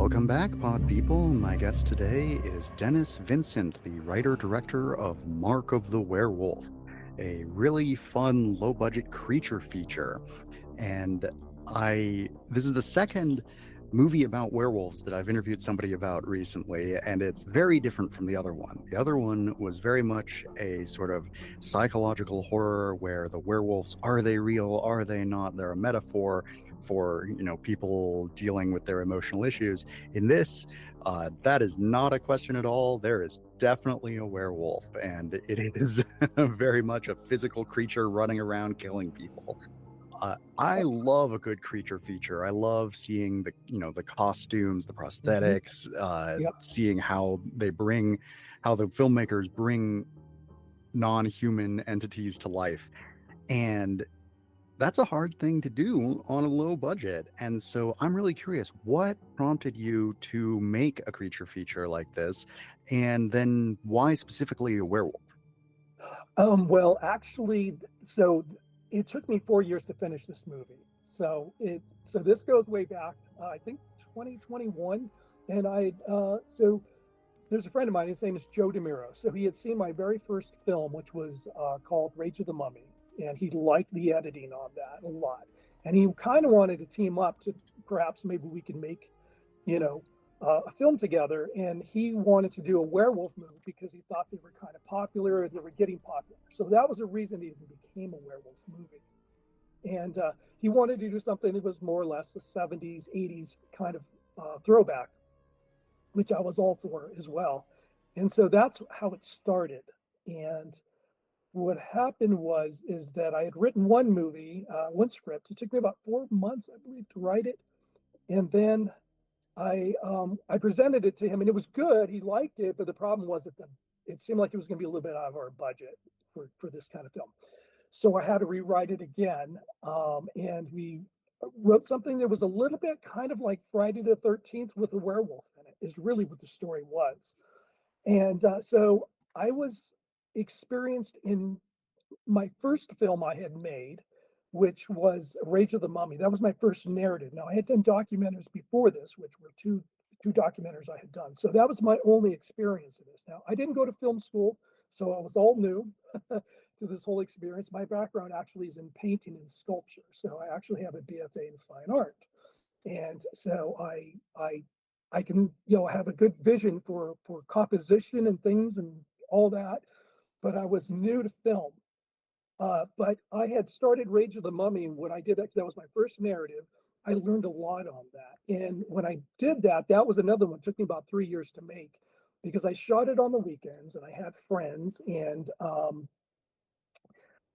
Welcome back, Pod People. My guest today is Dennis Vincent, the writer-director of Mark of the Werewolf, a really fun, low-budget creature feature. And this is the second movie about werewolves that I've interviewed somebody about recently, and it's very different from the other one. The other one was very much a sort of psychological horror where the werewolves, are they real? Are they not? They're a metaphor for, people dealing with their emotional issues. In this, that is not a question at all. There is definitely a werewolf, and it is very much a physical creature running around killing people. I love a good creature feature. I love seeing the costumes, the Mhm. prosthetics, Yep. seeing how the filmmakers bring non-human entities to life. And that's a hard thing to do on a low budget. And so I'm really curious, what prompted you to make a creature feature like this? And then why specifically a werewolf? Well, actually, so it took me 4 years to finish this movie. So this goes way back, I think 2021, and so there's a friend of mine. His name is Joe DeMiro. So he had seen my very first film, which was called Rage of the Mummy, and he liked the editing on that a lot. And he kind of wanted to team up to perhaps maybe we can make you know, a film together, and he wanted to do a werewolf movie because he thought they were kind of popular, they were getting popular. So that was the reason it even became a werewolf movie. And he wanted to do something that was more or less a 70s, 80s kind of throwback, which I was all for as well. And so that's how it started. And what happened is that I had written one movie, one script. It took me about 4 months, I believe, to write it. And then I presented it to him, and it was good. He liked it, but the problem was that it seemed like it was going to be a little bit out of our budget for this kind of film. So I had to rewrite it again, and we wrote something that was a little bit kind of like Friday the 13th with a werewolf in it. Is really what the story was. And so I was experienced in my first film I had made, which was Rage of the Mummy. That was my first narrative. Now I had done documentaries before this, which were two documentaries I had done. So that was my only experience in this. Now I didn't go to film school, so I was all new to this whole experience. My background actually is in painting and sculpture, so I actually have a BFA in fine art, and so I can have a good vision for composition and things and all that. But I was new to film, but I had started Rage of the Mummy, and when I did that, because that was my first narrative, I learned a lot on that. And when I did that, that was another one. It took me about 3 years to make because I shot it on the weekends and I had friends, and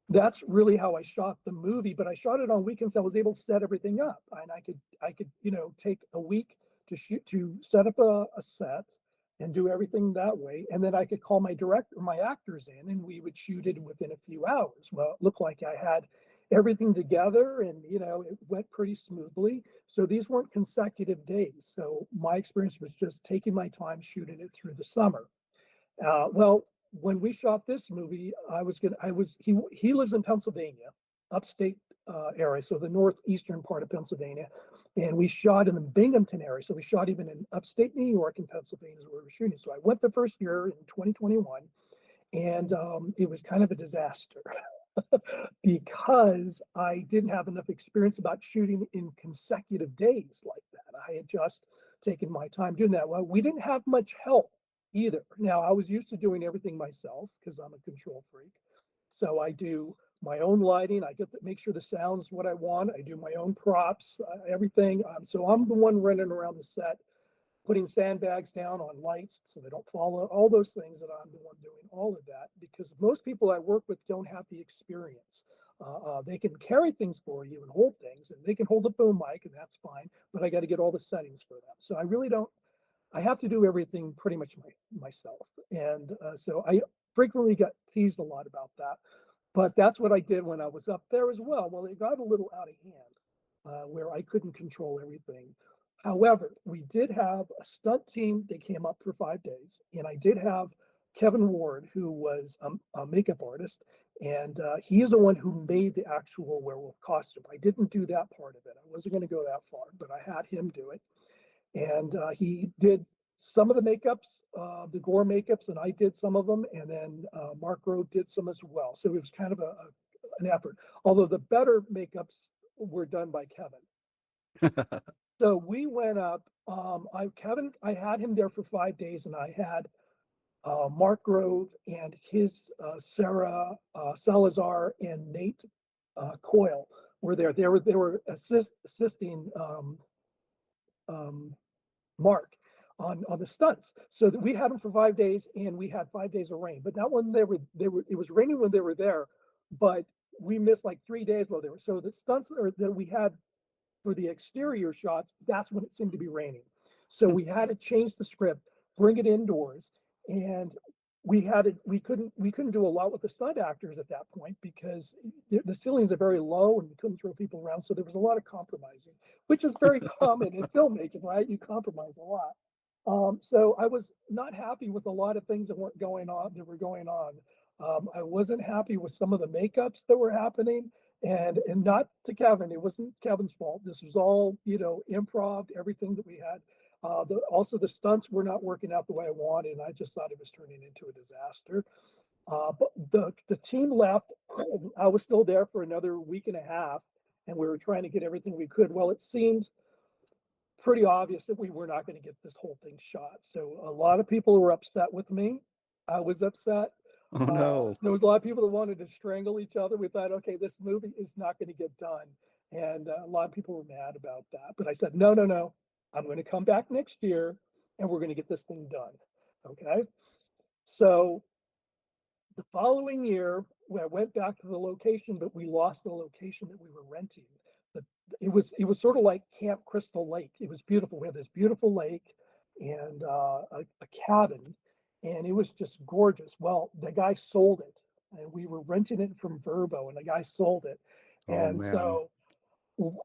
that's really how I shot the movie. But I shot it on weekends. I was able to set everything up, and I could take a week to set up a set and do everything that way. And then I could call my director, my actors in, and we would shoot it within a few hours. Well, it looked like I had everything together, and it went pretty smoothly. So these weren't consecutive days. So my experience was just taking my time shooting it through the summer. Well, when we shot this movie, he lives in Pennsylvania, upstate area, so the northeastern part of Pennsylvania, and we shot in the Binghamton area. So we shot even in upstate New York and Pennsylvania is where we were shooting. So I went the first year in 2021, and it was kind of a disaster because I didn't have enough experience about shooting in consecutive days like that. I had just taken my time doing that. Well, we didn't have much help either. Now, I was used to doing everything myself because I'm a control freak. So I do my own lighting. I get to make sure the sound's what I want. I do my own props, everything. So I'm the one running around the set, putting sandbags down on lights so they don't fall, all those things that I'm the one doing all of that because most people I work with don't have the experience. They can carry things for you and hold things, and they can hold a boom mic, and that's fine, but I got to get all the settings for them. So I really don't, I have to do everything pretty much myself. And so I frequently got teased a lot about that. But that's what I did when I was up there as well. Well, it got a little out of hand where I couldn't control everything. However, we did have a stunt team that came up for 5 days, and I did have Kevin Ward, who was a makeup artist, and he is the one who made the actual werewolf costume. I didn't do that part of it. I wasn't going to go that far, but I had him do it. and he did some of the makeups, the gore makeups, and I did some of them, and then Mark Rowe did some as well. So it was kind of an effort. Although the better makeups were done by Kevin. So we went up. I had him there for 5 days, and I had Mark Grove and his Sarah Salazar and Nate Coyle were there. They were assisting um, Mark on the stunts. So that we had them for 5 days, and we had 5 days of rain. But not when they were. It was raining when they were there, but we missed like 3 days while they were. So the stunts that we had for the exterior shots, that's when it seemed to be raining. So we had to change the script, bring it indoors, and we couldn't do a lot with the stunt actors at that point because the ceilings are very low and we couldn't throw people around. So there was a lot of compromising, which is very common in filmmaking, right? You compromise a lot. So I was not happy with a lot of things that were going on. I wasn't happy with some of the makeups that were happening, and not to Kevin. It wasn't Kevin's fault. This was all improv. Everything that we had. Also, the stunts were not working out the way I wanted, and I just thought it was turning into a disaster. But the team left. I was still there for another week and a half, and we were trying to get everything we could. Well, it seemed pretty obvious that we were not going to get this whole thing shot. So a lot of people were upset with me. I was upset. Oh no. There was a lot of people that wanted to strangle each other. We thought, okay, this movie is not going to get done, and a lot of people were mad about that. But I said, no, no, no. I'm going to come back next year, and we're going to get this thing done. Okay. So the following year, I went back to the location, but we lost the location that we were renting. The, it was sort of like Camp Crystal Lake. It was beautiful. We had this beautiful lake and a cabin, and it was just gorgeous. Well, the guy sold it, and we were renting it from Verbo, and the guy sold it, Oh and man. so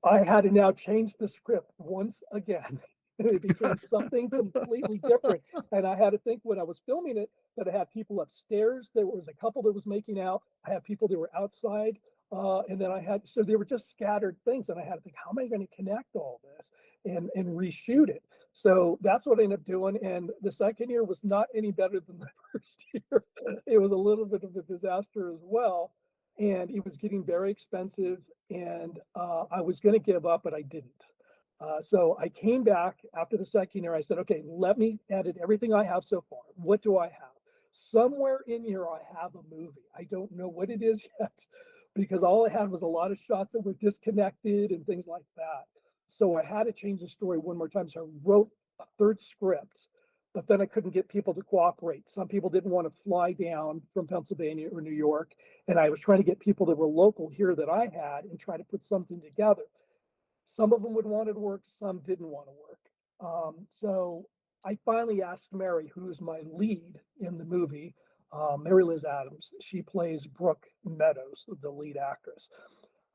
I had to now change the script once again. It became something completely different. And I had to think when I was filming it that I had people upstairs. There was a couple that was making out. I had people that were outside. And then so they were just scattered things. And I had to think, how am I going to connect all this and reshoot it? So that's what I ended up doing. And the second year was not any better than the first year. It was a little bit of a disaster as well. And it was getting very expensive. And I was going to give up, but I didn't. So I came back after the second year. I said, okay, let me edit everything I have so far. What do I have? Somewhere in here, I have a movie. I don't know what it is yet because all I had was a lot of shots that were disconnected and things like that. So I had to change the story one more time. So I wrote a third script, but then I couldn't get people to cooperate. Some people didn't want to fly down from Pennsylvania or New York. And I was trying to get people that were local here that I had and try to put something together. Some of them would want to work, some didn't want to work. So I finally asked Mary, who's my lead in the movie, Mary Liz Adams. She plays Brooke Meadows, the lead actress.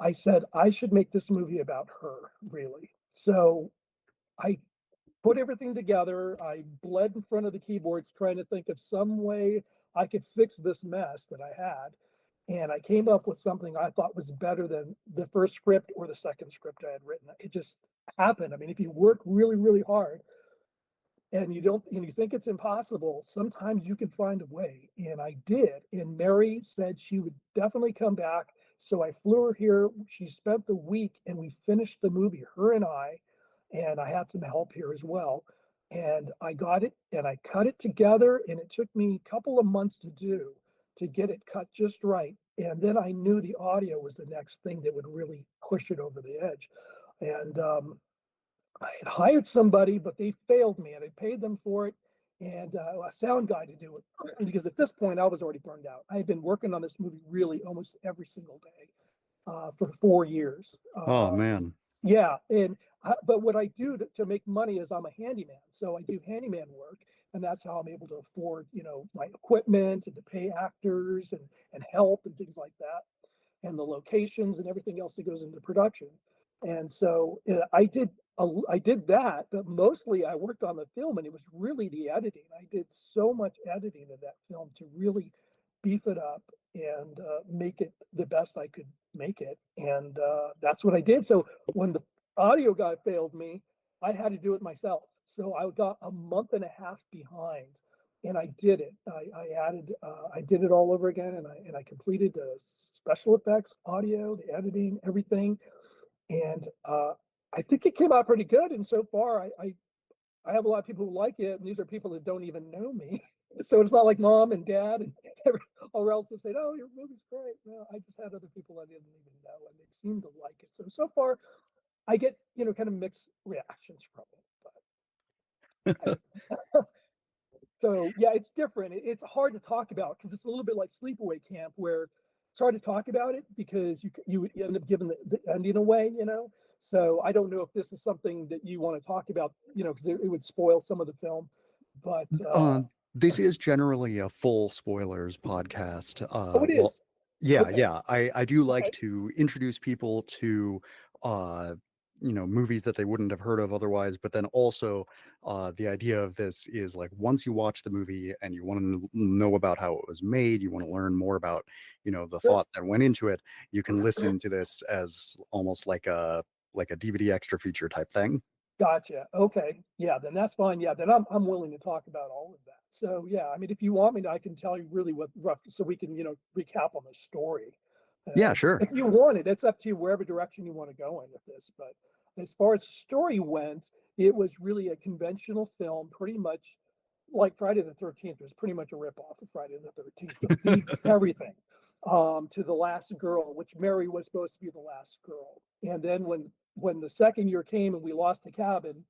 I said, I should make this movie about her, really. So I put everything together. I bled in front of the keyboards trying to think of some way I could fix this mess that I had. And I came up with something I thought was better than the first script or the second script I had written. It just happened. I mean, if you work really, really hard and you think it's impossible, sometimes you can find a way. And I did. And Mary said she would definitely come back. So I flew her here. She spent the week and we finished the movie, her and I had some help here as well. And I got it and I cut it together, and it took me a couple of months to get it cut just right. And then I knew the audio was the next thing that would really push it over the edge. And I had hired somebody, but they failed me, and I paid them for it, and a sound guy to do it. Because at this point, I was already burned out. I had been working on this movie really almost every single day for 4 years. Oh man. Yeah, but what I do to make money is I'm a handyman, so I do handyman work, and that's how I'm able to afford, my equipment and to pay actors and help and things like that, and the locations and everything else that goes into production. And so I did that, but mostly I worked on the film, and it was really the editing. I did so much editing of that film to really beef it up and make it the best I could make it. And that's what I did. So when the audio guy failed me, I had to do it myself. So I got a month and a half behind, and I did it. I did it all over again, and I completed the special effects, audio, the editing, everything, and I think it came out pretty good. And so far, I have a lot of people who like it, and these are people that don't even know me. So it's not like mom and dad and all relatives say, "Oh, your movie's great." No, I just had other people I didn't even know, and they seem to like it. So far, I get kind of mixed reactions from it. But so yeah, it's different. It's hard to talk about because it's a little bit like Sleepaway Camp, where it's hard to talk about it because you end up giving the ending away. So I don't know if this is something that you want to talk about, because it would spoil some of the film. But Uh, this is generally a full spoilers podcast. oh, it Well, is. yeah, Okay. yeah. I do like Okay. to introduce people to uh movies that they wouldn't have heard of otherwise, but then also the idea of this is like once you watch the movie and you want to know about how it was made, you want to learn more about, the Sure. thought that went into it, you can listen to this as almost like a DVD extra feature type thing. Gotcha. Okay. Yeah, then that's fine. Yeah, then I'm willing to talk about all of that. So yeah, I mean, if you want me to, I can tell you really what rough, so we can recap on the story. Yeah, sure. If you want it, it's up to you wherever direction you want to go in with this. But as far as the story went, it was really a conventional film, pretty much like Friday the 13th. It was pretty much a ripoff of Friday the 13th. The beats, everything, to the last girl, which Mary was supposed to be the last girl. And then when the second year came and we lost the cabin,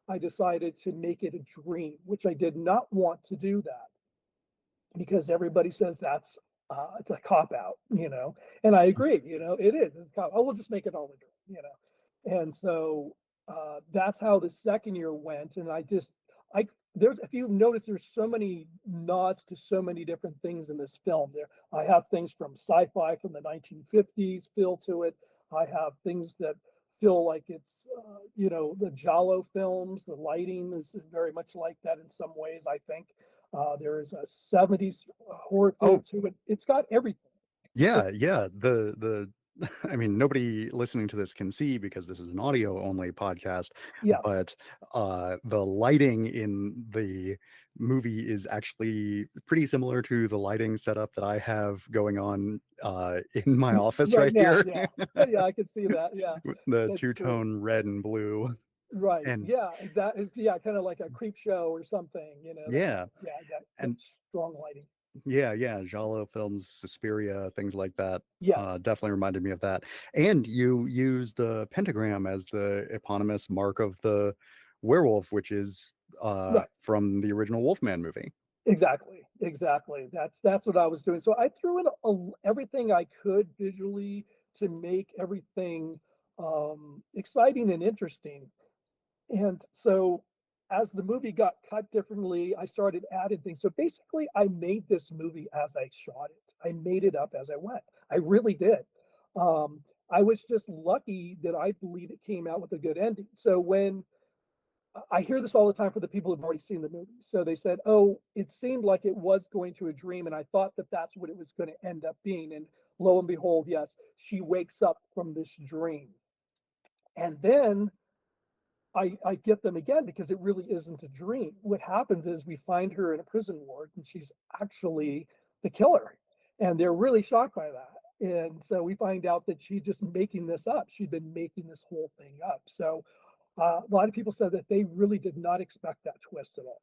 I decided to make it a dream, which I did not want to do that because everybody says that's it's a cop out. And I agree, it is. It's a cop. Oh, we'll just make it all a dream. And so that's how the second year went. And I there's if you notice, there's so many nods to so many different things in this film. There, I have things from sci-fi from the 1950s feel to it. I have things that feel like it's the Giallo films. The lighting is very much like that in some ways, I think. There is a 70s horror feel Oh, to it. It's got everything. yeah, yeah. The I mean, nobody listening to this can see because this is an audio only podcast, Yeah, but the lighting in the movie is actually pretty similar to the lighting setup that I have going on in my office right right now, here. yeah. Yeah, I can see that. Yeah, The that's true. two-tone red and blue. Right. And Yeah, exactly. Yeah, kind of like a creep show or something, that kind yeah, of, yeah, that and strong lighting. yeah, yeah, Giallo films, Suspiria, things like that, Yes, definitely reminded me of that. And you use the pentagram as the eponymous mark of the werewolf, which is right. from the original Wolfman movie. Exactly. Exactly. That's what I was doing. So I threw in everything I could visually to make everything exciting and interesting. And so as the movie got cut differently, I started adding things. So basically, I made this movie as I shot it. I made it up as I went. I really did. I was just lucky that I believe it came out with a good ending. So when I hear this all the time for the people who've already seen the movie. So they said, "Oh, it seemed like it was going to a dream, and I thought that that's what it was going to end up being." And lo and behold, yes, she wakes up from this dream. And then I get them again because it really isn't a dream. What happens is we find her in a prison ward and she's actually the killer. And they're really shocked by that. And so we find out that she's just making this up. She'd been making this whole thing up. So a lot of people said that they really did not expect that twist at all.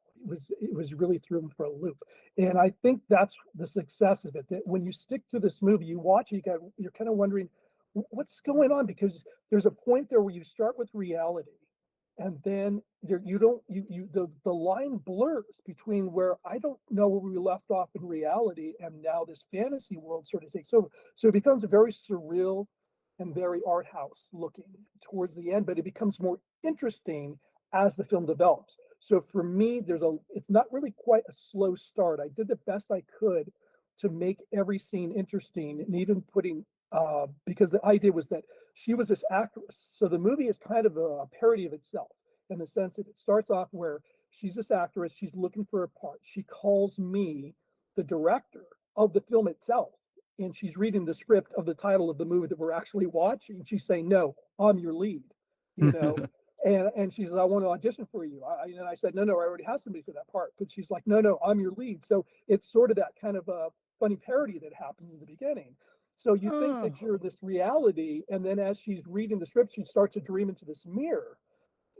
It was really threw them for a loop, and I think that's the success of it. That when you stick to this movie, you watch it, you're kind of wondering what's going on because there's a point there where you start with reality, and then there you don't you the line blurs between where I don't know where we left off in reality, and now this fantasy world sort of takes over. So it becomes a very surreal and very art house looking towards the end, but it becomes more interesting as the film develops. So for me, it's not really quite a slow start. I did the best I could to make every scene interesting, and even putting because the idea was that she was this actress. So the movie is kind of a parody of itself in the sense that it starts off where she's this actress, she's looking for a part. She calls me, the director of the film itself, and she's reading the script of the title of the movie that we're actually watching. She's saying, "No, I'm your lead," you know. And she says, "I want to audition for you." And I said, "No, no, I already have somebody for that part." But she's like, "No, no, I'm your lead." So it's sort of that kind of a funny parody that happens in the beginning. So you think that Oh. you're this reality, and then as she's reading the script, she starts to dream into this mirror,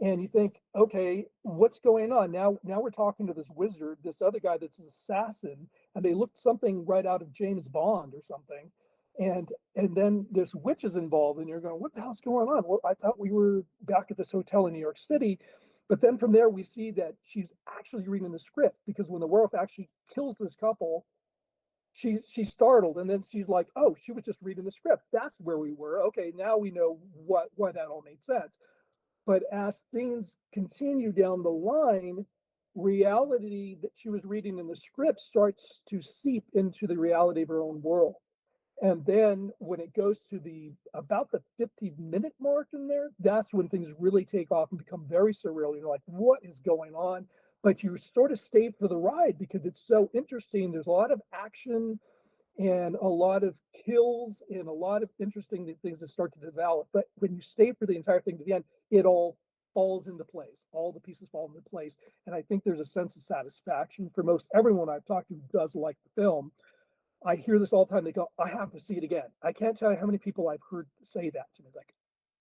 and you think, okay, what's going on now? We're talking to this wizard, this other guy that's an assassin, and they look something right out of James Bond or something, and then this witch is involved, and you're going, what the hell's going on? Well, I thought we were back at this hotel in New York City. But then from there we see that she's actually reading the script, because when the werewolf actually kills this couple, she's startled, and then she's like, oh, she was just reading the script. That's where we were. Okay, now we know why that all made sense. But as things continue down the line, reality that she was reading in the script starts to seep into the reality of her own world. And then when it goes to the about the 50-minute mark in there, that's when things really take off and become very surreal. You're like, what is going on? But you sort of stay for the ride because it's so interesting. There's a lot of action and a lot of kills and a lot of interesting things that start to develop. But when you stay for the entire thing to the end, it all falls into place. All the pieces fall into place. And I think there's a sense of satisfaction for most everyone I've talked to who does like the film. I hear this all the time. They go, I have to see it again. I can't tell you how many people I've heard say that to me. Like,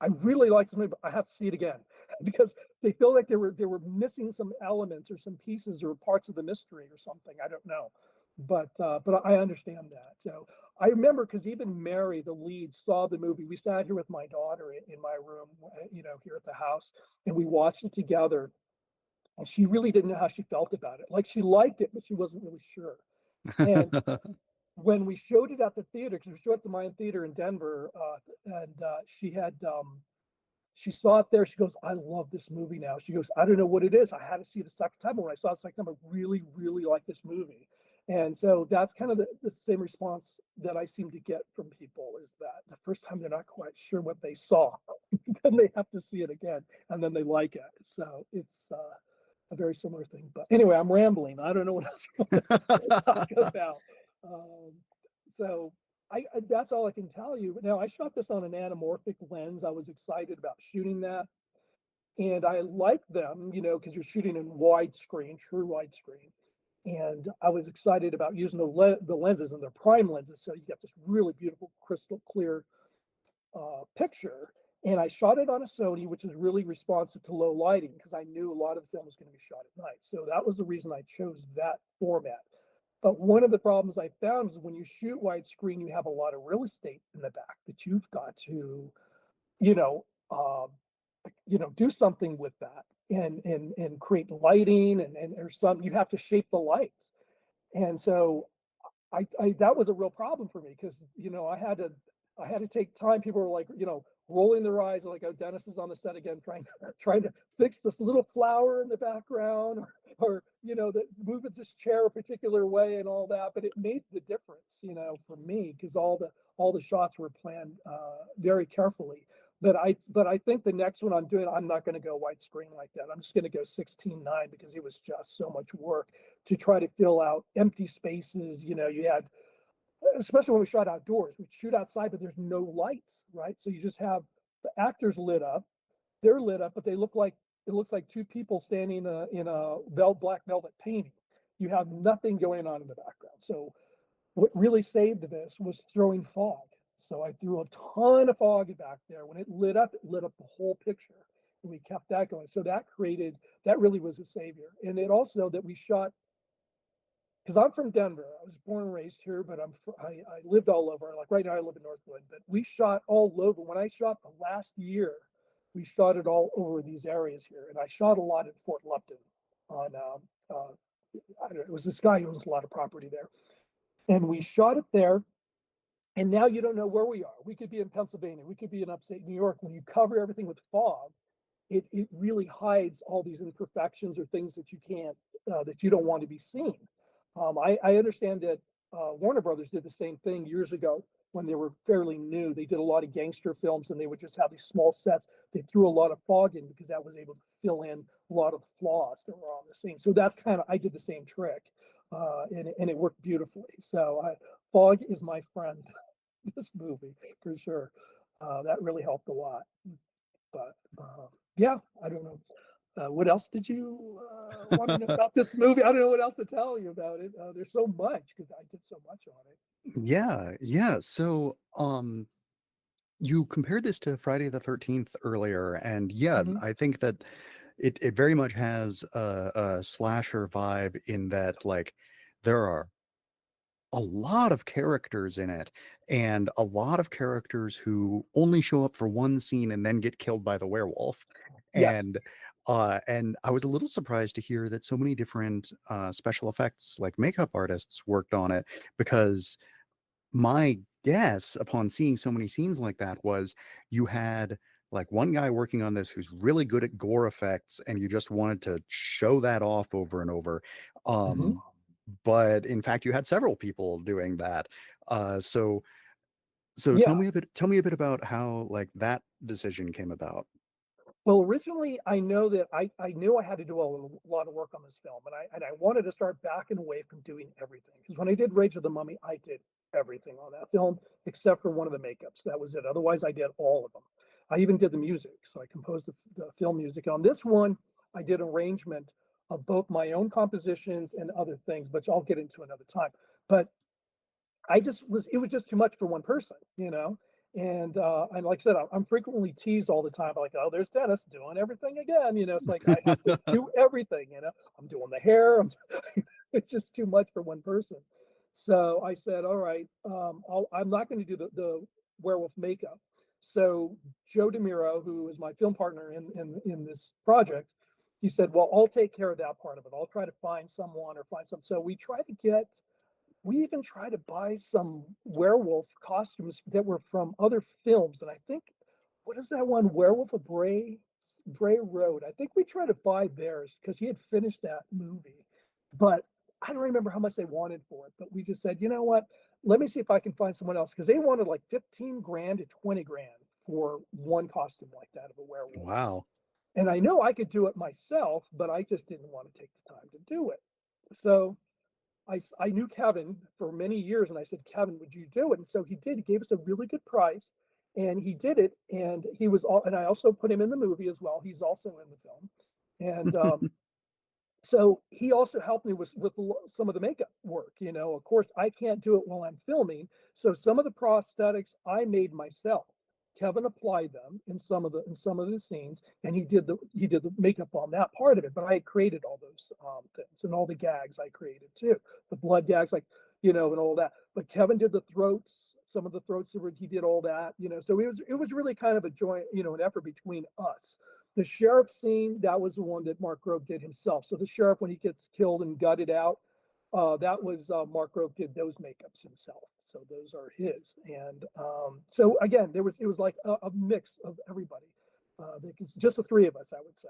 I really like this movie, but I have to see it again because they feel like they were missing some elements or some pieces or parts of the mystery or something. I don't know, but I understand that. So I remember because even Mary, the lead, saw the movie. We sat here with my daughter in my room, here at the house, and we watched it together. And she really didn't know how she felt about it. Like she liked it, but she wasn't really sure. And when we showed it at the theater, because we showed it at the Mayan Theater in Denver, and she saw it there. She goes, I love this movie now. She goes, I don't know what it is. I had to see it a second time. But when I saw it a second time, I really, really like this movie. And so that's kind of the same response that I seem to get from people, is that the first time they're not quite sure what they saw, then they have to see it again, and then they like it. So it's a very similar thing. But anyway, I'm rambling. I don't know what else you want to talk about. Um, so that's all I can tell you. Now I shot this on an anamorphic lens. I was excited about shooting that, and I like them, because you're shooting in widescreen, true widescreen. And I was excited about using the lenses, and they're prime lenses, so you get this really beautiful, crystal clear picture. And I shot it on a Sony, which is really responsive to low lighting, because I knew a lot of the film was going to be shot at night. So that was the reason I chose that format. But one of the problems I found is when you shoot widescreen, you have a lot of real estate in the back that you've got to, you know, uh, do something with that, and create lighting, and there's some you have to shape the lights. And so I that was a real problem for me, because I had to take time. People were like, rolling their eyes, like, oh, Dennis is on the set again, trying trying to fix this little flower in the background, or that moving this chair a particular way and all that. But it made the difference, for me, because all the shots were planned very carefully. But I think the next one I'm doing, I'm not going to go widescreen like that. I'm just going to go 16:9, because it was just so much work to try to fill out empty spaces. You had, especially when we shot outdoors, we shoot outside, but there's no lights, right? So you just have the actors lit up, they're lit up, but it looks like two people standing in a black velvet painting. You have nothing going on in the background. So what really saved this was throwing fog. So I threw a ton of fog back there. When it lit up the whole picture. And we kept that going. So that really was a savior. And it also that we shot, because I'm from Denver. I was born and raised here, but I lived all over. Like right now, I live in Northwood, but we shot all over. When I shot the last year, we shot it all over these areas here, and I shot a lot at Fort Lupton. On I don't know, it was this guy who owns a lot of property there, and we shot it there. And now you don't know where we are. We could be in Pennsylvania. We could be in upstate New York. When you cover everything with fog, it really hides all these imperfections or things that you don't want to be seen. I understand that Warner Brothers did the same thing years ago when they were fairly new. They did a lot of gangster films, and they would just have these small sets. They threw a lot of fog in because that was able to fill in a lot of the flaws that were on the scene. So that's I did the same trick, and it worked beautifully. So fog is my friend. This movie for sure. That really helped a lot. But Yeah, I don't know. What else did you want to know about this movie? I don't know what else to tell you about it. There's so much because I did so much on it. Yeah, yeah. So, you compared this to Friday the 13th earlier, and yeah, Hmm. I think that it very much has a slasher vibe in that, like, there are a lot of characters in it, and a lot of characters who only show up for one scene and then get killed by the werewolf. Yes. And I was a little surprised to hear that so many different special effects, like makeup artists, worked on it, because my guess upon seeing so many scenes like that was you had like one guy working on this who's really good at gore effects, and you just wanted to show that off over and over. Hmm. Um, but in fact, you had several people doing that. So Yeah. tell me a bit about how like that decision came about. Well, originally, I know that I knew I had to do a lot of work on this film, and I wanted to start backing away from doing everything because when I did Rage of the Mummy, I did everything on that film except for one of the makeups. That was it. Otherwise, I did all of them. I even did the music, so I composed the film music. On this one, I did arrangement of both my own compositions and other things, which I'll get into another time. But I just was it was just too much for one person, you know? And like I said, I'm frequently teased all the time, like, oh, there's Dennis doing everything again. It's like I have to do everything, I'm doing the hair. It's just too much for one person. So I said, all right, I'm not going to do the werewolf makeup. So Joe DeMiro, who is my film partner in this project, he said, well, I'll take care of that part of it. I'll try to find someone or find some. So we even tried to buy some werewolf costumes that were from other films. And I think, what is that one? Werewolf of Bray Road. I think we tried to buy theirs because he had finished that movie. But I don't remember how much they wanted for it. But we just said, you know what? Let me see if I can find someone else because they wanted like 15 grand to 20 grand for one costume like that of a werewolf. Wow. And I know I could do it myself, but I just didn't want to take the time to do it. So I knew Kevin for many years, and I said, Kevin, would you do it? And so he did. He gave us a really good price, and he did it. And he was all, and I also put him in the movie as well. He's also in the film, and so he also helped me with some of the makeup work. Of course, I can't do it while I'm filming, so some of the prosthetics I made myself. Kevin applied them in some of the scenes, and he did the makeup on that part of it. But I created all those things and all the gags I created too, the blood gags, like and all that. But Kevin did the throats, some of the throats he did all that. So it was really kind of a joint, an effort between us. The sheriff scene, that was the one that Mark Grove did himself. So the sheriff, when he gets killed and gutted out, that was Mark Grove did those makeups himself. So those are his. And so again, it was like a mix of everybody. It's just the three of us, I would say.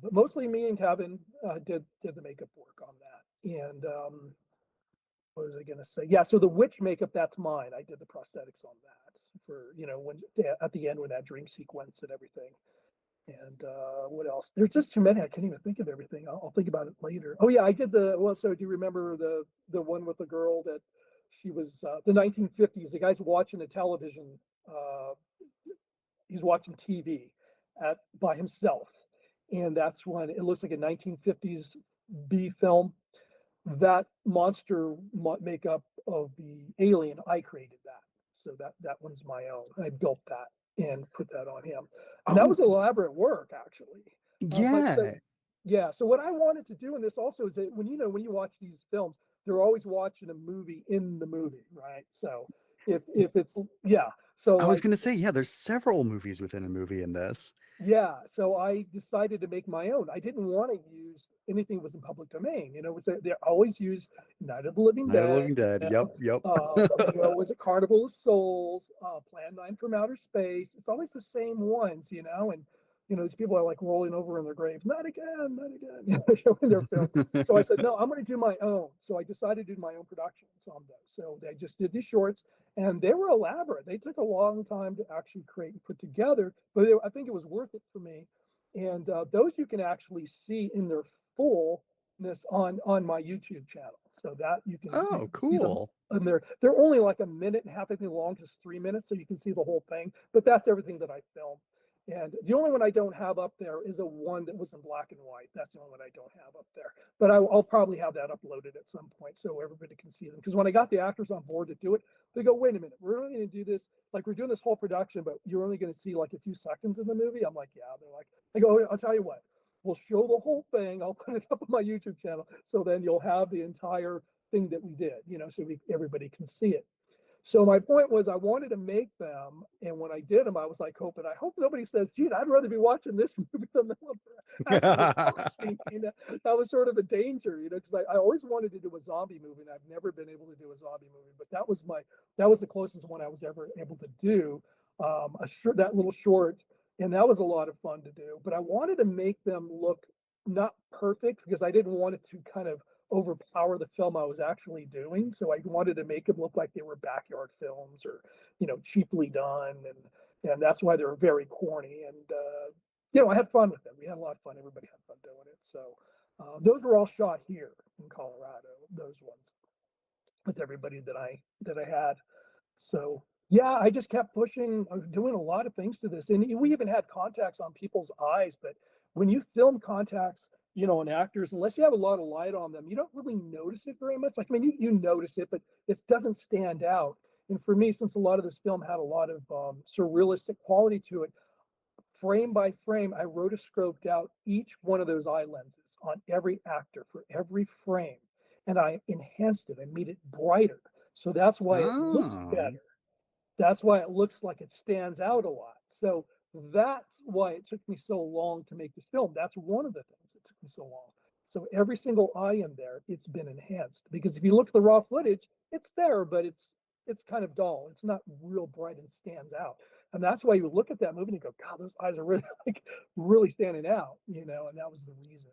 But mostly me and Kevin did the makeup work on that. And what was I going to say? Yeah, so the witch makeup, that's mine. I did the prosthetics on that for when at the end when that dream sequence and everything. And what else? There's just too many. I can't even think of everything. I'll think about it later. Oh yeah, I did the. Well, so do you remember the one with the girl that she was the 1950s? The guy's watching the television. Uh, he's watching TV by himself, and that's when it looks like a 1950s B film. That monster makeup of the alien, I created that. So that one's my own. I built that and put that on him, and that Oh, was elaborate work actually. But so yeah. yeah, so what I wanted to do in this also is that when you watch these films, they're always watching a movie in the movie, right? So if it's yeah, so I was like gonna say, yeah, there's several movies within a movie in this. yeah, so I decided to make my own. I didn't want to use anything that was in public domain. They always use Night of the Living Night of the Dead. Living Dead. Yep, yep. Was it Carnival of Souls, Plan 9 from Outer Space? It's always the same ones, and these people are like rolling over in their graves, not again, not again, in their film. So I said, no, I'm going to do my own. So I decided to do my own productions on those. So they just did these shorts, and they were elaborate. They took a long time to actually create and put together, but I think it was worth it for me. And those you can actually see in their fullness on my YouTube channel. So that you Oh, can see them, cool. and they're only like a minute and a half, I think, long, just 3 minutes, so you can see the whole thing. But that's everything that I filmed. And the only one I don't have up there is a one that was in black and white. That's the only one I don't have up there. But I'll probably have that uploaded at some point so everybody can see them. Because when I got the actors on board to do it, they go, wait a minute, we're only going to do this. Like, we're doing this whole production, but you're only going to see like a few seconds in the movie. I'm like, yeah. They're like, I go, I'll tell you what, we'll show the whole thing. I'll put it up on my YouTube channel. So then you'll have the entire thing that we did, so everybody can see it. So my point was I wanted to make them, and when I did them, I was like hoping, I hope nobody says, "Gee, I'd rather be watching this movie than the one they're actually watching." That was sort of a danger, because I always wanted to do a zombie movie, and I've never been able to do a zombie movie, but that was the closest one I was ever able to do, that little short, and that was a lot of fun to do. But I wanted to make them look not perfect because I didn't want it to kind of overpower the film I was actually doing. So I wanted to make them look like they were backyard films or, cheaply done. And that's why they're very corny. And, I had fun with them. We had a lot of fun. Everybody had fun doing it. So those were all shot here in Colorado, those ones with everybody that I had. So yeah, I just kept pushing, doing a lot of things to this. And we even had contacts on people's eyes. But when you film contacts, on actors, unless you have a lot of light on them, you don't really notice it very much. Like, I mean, you notice it, but it doesn't stand out. And for me, since a lot of this film had a lot of surrealistic quality to it, frame by frame, I rotoscoped out each one of those eye lenses on every actor for every frame. And I enhanced it. I made it brighter. So that's why it looks Oh. better. That's why it looks like it stands out a lot. So that's why it took me so long to make this film. That's one of the things that took me so long. So every single eye in there, it's been enhanced because if you look at the raw footage, it's there, but it's kind of dull. It's not real bright and stands out. And that's why you look at that movie and you go, God, those eyes are really like really standing out, and that was the reason.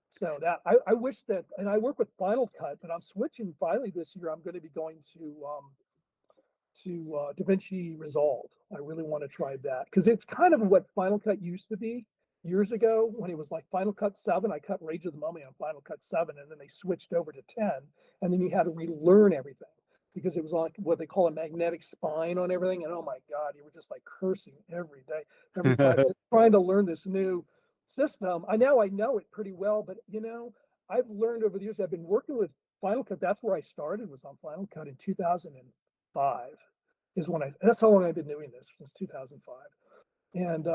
So that I wish that, and I work with Final Cut, but I'm switching finally this year. I'm going to be going to DaVinci Resolve. I really want to try that because it's kind of what Final Cut used to be years ago when it was like Final Cut 7. I cut Rage of the Mummy on Final Cut 7, and then they switched over to 10, and then you had to relearn everything because it was like what they call a magnetic spine on everything. And oh my God, you were just like cursing every day, every 5 minutes, trying to learn this new system. I know it pretty well, but I've learned over the years. I've been working with Final Cut. That's where I started, was on Final Cut in 2005 is when that's how long I've been doing this, since 2005. And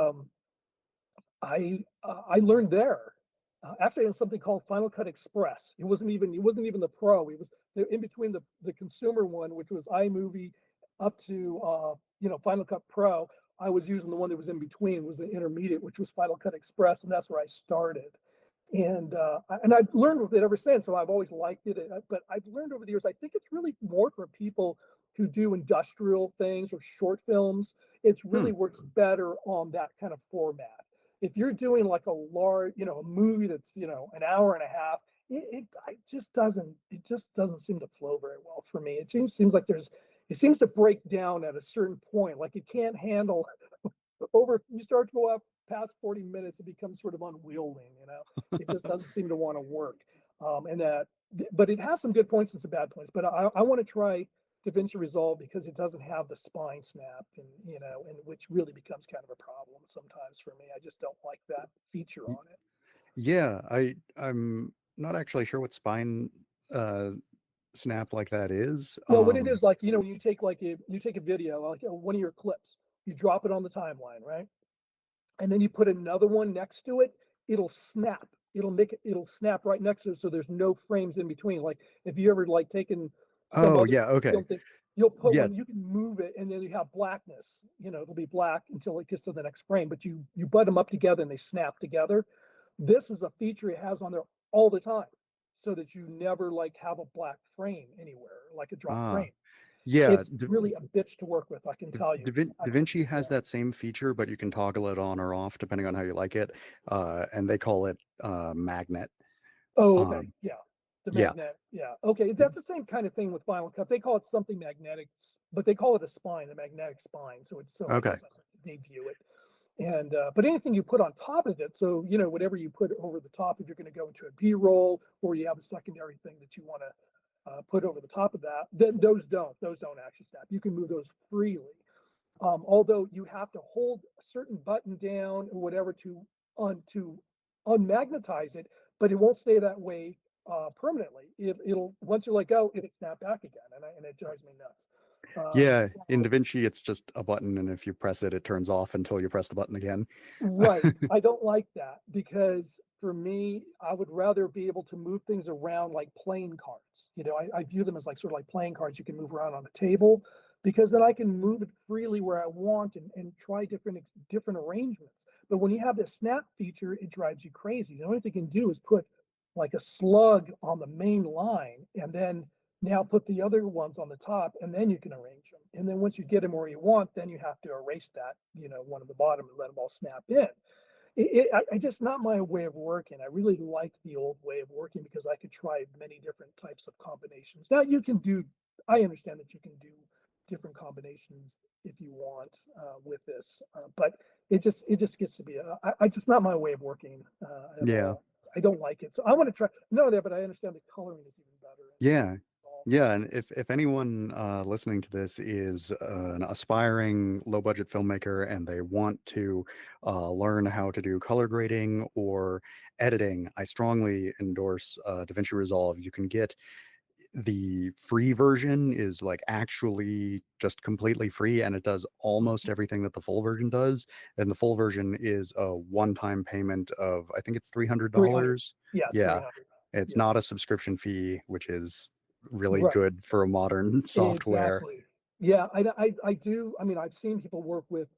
I learned there. Actually, in something called Final Cut Express. It wasn't even the Pro. It was in between the consumer one, which was iMovie, up to Final Cut Pro. I was using the one that was in between, was the intermediate, which was Final Cut Express, and that's where I started. And I've learned with it ever since. So I've always liked it. But I've learned over the years, I think it's really more for people who do industrial things or short films. It Hmm. really works better on that kind of format. If you're doing like a large, a movie that's, an hour and a half, it just doesn't seem to flow very well for me. It seems like it seems to break down at a certain point. Like it can't handle you start to go up past 40 minutes, it becomes sort of unwielding. It just doesn't seem to want to work. And that, but it has some good points and some bad points. But I want to try DaVinci Resolve because it doesn't have the spine snap, and which really becomes kind of a problem sometimes for me. I just don't like that feature Y- on it. Yeah, I'm not actually sure what spine uh snap like that is. Well, what it is, like, when you take a video, like one of your clips, you drop it on the timeline, right? And then you put another one next to it, it'll snap. It'll snap right next to it, so there's no frames in between. Like if you ever like taken some Oh, other yeah, okay. film things, you'll put Yeah. one, you can move it, and then you have blackness. It'll be black until it gets to the next frame. But you butt them up together and they snap together. This is a feature it has on there all the time, so that you never like have a black frame anywhere, like a drop Ah, frame. yeah. It's really a bitch to work with, I can tell you. DaVinci Yeah. has that same feature, but you can toggle it on or off depending on how you like it. And they call it magnet. Oh, okay. Um, Yeah. The yeah. magnet. Yeah. Okay. That's the same kind of thing with Final Cut. They call it something magnetic, but they call it a spine, a magnetic spine. So I Okay. guess that's how they view it. And but anything you put on top of it, so whatever you put over the top, if you're going to go into a B-roll or you have a secondary thing that you want to put over the top of that, then those don't actually snap. You can move those freely. Although you have to hold a certain button down or whatever to unmagnetize it, but it won't stay that way permanently. It'll once you let go, it'll snap back again, and it drives me nuts. Yeah, in So DaVinci, it's just a button, and if you press it, it turns off until you press the button again. right, I don't like that because for me, I would rather be able to move things around like playing cards. You know, I view them as like sort of like playing cards you can move around on a table because then I can move it freely where I want and try different arrangements. But when you have this snap feature, it drives you crazy. The only thing you can do is put like a slug on the main line and then now put the other ones on the top and then you can arrange them. And then once you get them where you want, then you have to erase that, one at the bottom and let them all snap in. I just not my way of working. I really liked the old way of working because I could try many different types of combinations. Now you can do, I understand that you can do different combinations if you want with this, but it just gets to be I just not my way of working at Yeah. all. I don't like it, so I want to try. No, that, but I understand the coloring is even better and so Yeah. all. Yeah, and if anyone listening to this is an aspiring low budget filmmaker and they want to learn how to do color grading or editing, I strongly endorse DaVinci Resolve. You can get the free version is like actually just completely free, and it does almost everything that the full version does. And the full version is a one-time payment of, I think it's 300. $300. Yes, Yeah, 300. it's Yeah. not a subscription fee, which is really Right. good for a modern software. Exactly. Yeah, I do. I mean, I've seen people work with,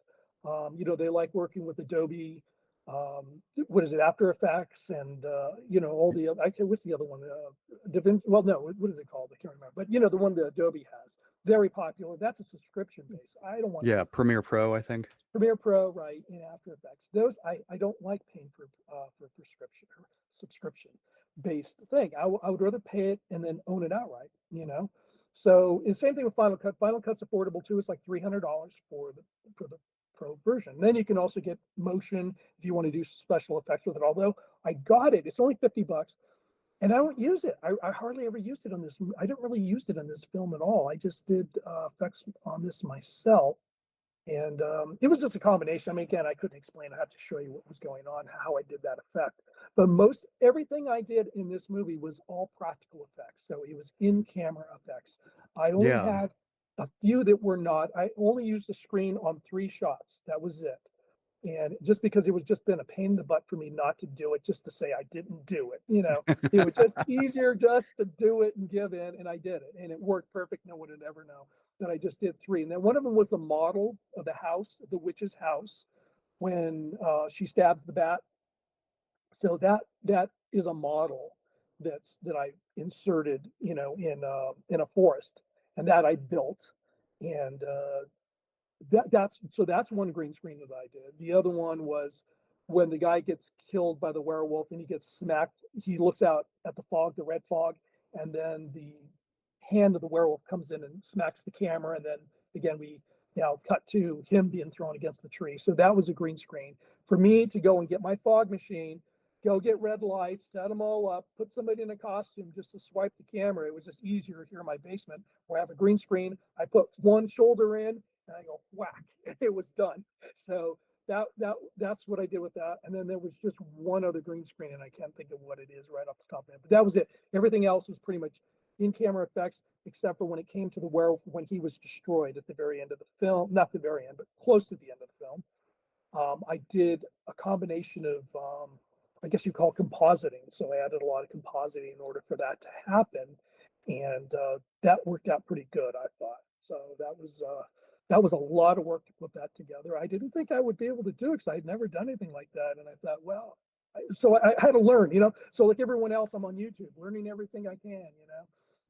they like working with Adobe, what is it, After Effects, and all the other. What's the other one? DaVinci. Well, no, what is it called? I can't remember. But the one that Adobe has, very popular. That's a subscription base. I don't want to Yeah, pay for Premiere Pro, I think. Premiere Pro, right, and After Effects. Those I don't like paying for prescription or subscription based thing. I would rather pay it and then own it outright. So the same thing with Final Cut. Final Cut's affordable too. It's like $300 for the pro version. Then you can also get motion if you want to do special effects with it. Although I got it, it's only $50, and I don't use it. I hardly ever used it on this. I didn't really use it on this film at all. I just did effects on this myself, and it was just a combination. I mean, again, I couldn't explain. I have to show you what was going on, how I did that effect. But most everything I did in this movie was all practical effects. So it was in camera effects. I only Yeah. had a few that were not. I only used the screen on 3 shots. That was it. And just because it was just been a pain in the butt for me not to do it, just to say I didn't do it. It was just easier just to do it and give in, and I did it, and it worked perfect. No one would ever know that I just did 3. And then one of them was the model of the house, the witch's house, when she stabs the bat. So that is a model that I inserted, in a forest, and that I built, and that's one green screen that I did. The other one was when the guy gets killed by the werewolf and he gets smacked. He looks out at the fog, the red fog, and then the hand of the werewolf comes in and smacks the camera. And then again, we now cut to him being thrown against the tree. So that was a green screen for me to go and get my fog machine, go get red lights, set them all up, put somebody in a costume just to swipe the camera. It was just easier here in my basement where I have a green screen. I put one shoulder in and I go whack. It was done. So that's what I did with that. And then there was just one other green screen, and I can't think of what it is right off the top of it. But that was it. Everything else was pretty much in-camera effects, except for when it came to the werewolf when he was destroyed at the very end of the film. Not the very end, but close to the end of the film. I did a combination of, I guess you call it compositing. So I added a lot of compositing in order for that to happen, and that worked out pretty good, I thought. So that was a lot of work to put that together. I didn't think I would be able to do it because I'd never done anything like that, and I thought, well, so I had to learn. So like everyone else, I'm on YouTube, learning everything I can.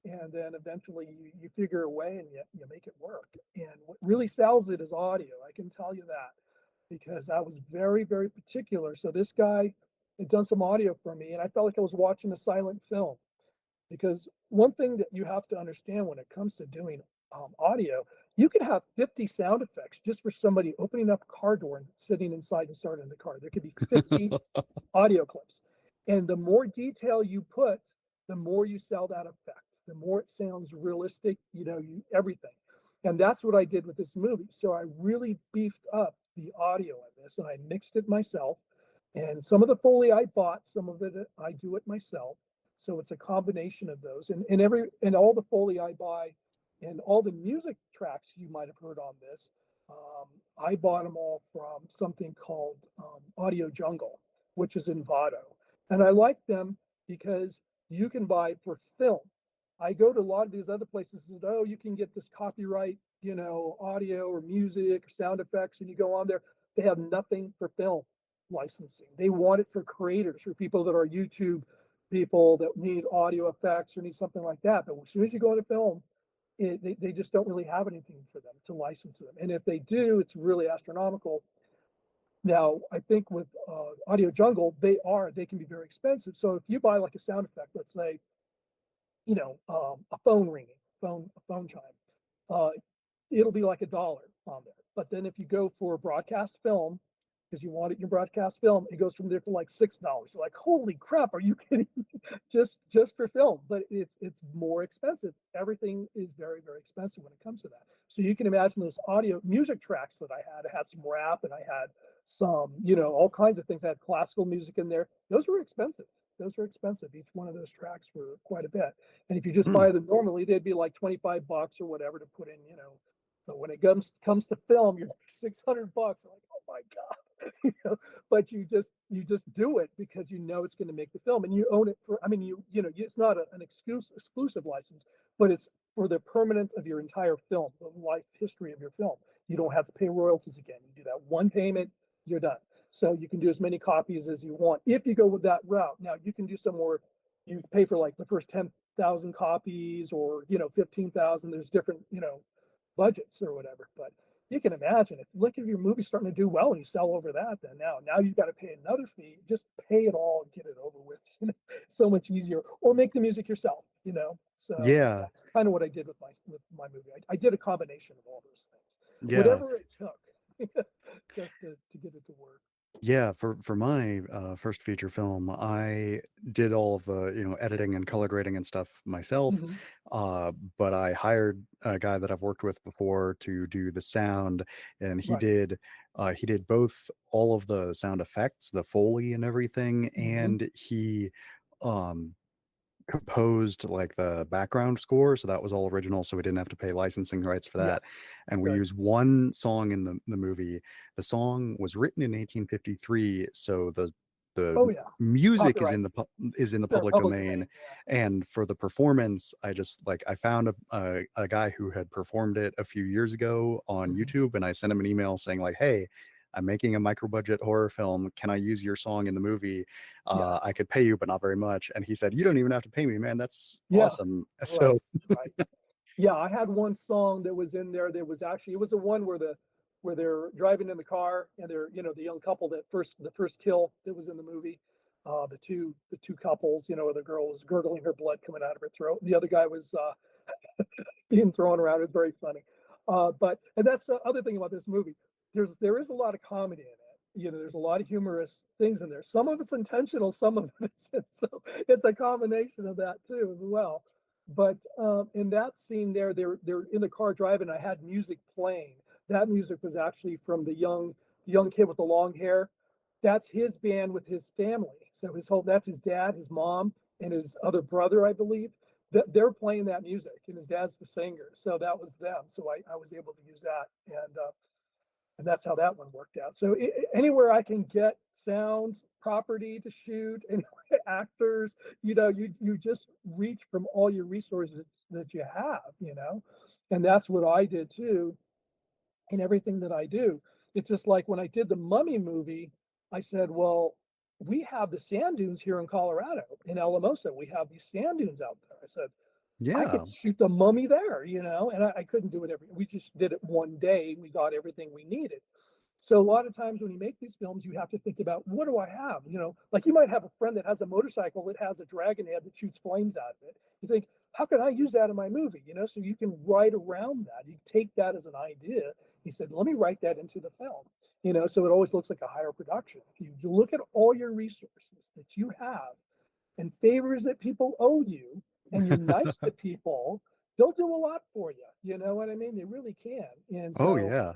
And then eventually you figure a way and you make it work. And what really sells it is audio. I can tell you that because I was very, very particular. So this guy had done some audio for me, and I felt like I was watching a silent film. Because one thing that you have to understand when it comes to doing audio, you can have 50 sound effects just for somebody opening up a car door and sitting inside and starting the car. There could be 50 audio clips. And the more detail you put, the more you sell that effect, the more it sounds realistic, everything. And that's what I did with this movie. So I really beefed up the audio in this and I mixed it myself. And some of the Foley I bought, some of it I do it myself. So it's a combination of those. And all the Foley I buy and all the music tracks you might have heard on this, I bought them all from something called Audio Jungle, which is in Vado. And I like them because you can buy for film. I go to a lot of these other places and oh, you can get this copyright, audio or music or sound effects, and you go on there. They have nothing for film licensing. They want it for creators, for people that are YouTube people that need audio effects or need something like that. But as soon as you go into film, they just don't really have anything for them to license them. And if they do, it's really astronomical. Now, I think with Audio Jungle, they can be very expensive. So if you buy like a sound effect, let's say, a phone ringing, a phone chime, uh, it'll be like $1 on there. But then if you go for broadcast film, because you want it in your broadcast film, it goes from there for like $6. You're like, holy crap, are you kidding me? just for film, but it's more expensive. Everything is very, very expensive when it comes to that. So you can imagine those audio music tracks that I had. I had some rap and I had some, all kinds of things. I had classical music in there. Those were expensive. Those were expensive. Each one of those tracks for quite a bit. And if you just Hmm. buy them normally, they'd be like $25 or whatever to put in, But when it comes to film, you're like $600. I'm like, oh my god, But you just do it because you know it's going to make the film, and you own it for. I mean, it's not an exclusive license, but it's for the permanent of your entire film, the life history of your film. You don't have to pay royalties again. You do that one payment, you're done. So you can do as many copies as you want if you go with that route. Now you can do some more. You pay for like the first 10,000 copies, or 15,000. There's different budgets or whatever. But you can imagine if your movie's starting to do well and you sell over that, then now you've got to pay another fee. Just pay it all and get it over with. So much easier. Or make the music yourself. So Yeah, that's kind of what I did with my movie. I did a combination of all those things, yeah. whatever it took, just to get it to work. Yeah, for my first feature film, I did all of the editing and color grading and stuff myself, Hmm. but I hired a guy that I've worked with before to do the sound, and he Right. did both all of the sound effects, the Foley and everything, Hmm. and he um composed like the background score, so that was all original, so we didn't have to pay licensing rights for that. Yes. And we Good. used one song in the movie. The song was written in 1853, so the Oh yeah. music is Copyright. is in the Sure. public Public domain. domain. Yeah. And for the performance, I found a guy who had performed it a few years ago on Hmm. YouTube, and I sent him an email saying like, "Hey, I'm making a micro budget horror film. Can I use your song in the movie? Yeah. I could pay you, but not very much." And he said, "You don't even have to pay me, man. That's Yeah. awesome." So Right. Right. Yeah, I had one song that was in there that was actually it was the one where they're driving in the car and they're the young couple the first kill that was in the movie. The two couples, the girl was gurgling her blood coming out of her throat. The other guy was being thrown around. It was very funny. And that's the other thing about this movie. There is a lot of comedy in it. There's a lot of humorous things in there. Some of it's intentional, some of it isn't. So it's a combination of that too as well. But in that scene there, they're in the car driving. I had music playing. That music was actually from the young kid with the long hair. That's his band with his family. So that's his dad, his mom, and his other brother, I believe. They're playing that music, and his dad's the singer. So that was them. So I was able to use that, and that's how that one worked out. So anywhere I can get sounds, property to shoot, and actors, you just reach from all your resources that you have. And that's what I did too in everything that I do. It's just like when I did the Mummy movie, I said, well, we have the sand dunes here in Colorado, in Alamosa. We have these sand dunes out there. I said, I yeah, could shoot the Mummy there, and I couldn't do it we just did it one day. We got everything we needed. So a lot of times when you make these films, you have to think about what do I have? Like you might have a friend that has a motorcycle that has a dragon head that shoots flames out of it. You think, how can I use that in my movie? So you can write around that. You take that as an idea. He said, let me write that into the film. So it always looks like a higher production. If you look at all your resources that you have and favors that people owe you, and you're nice to people, they'll do a lot for you. You know what I mean? They really can. And Oh so yeah.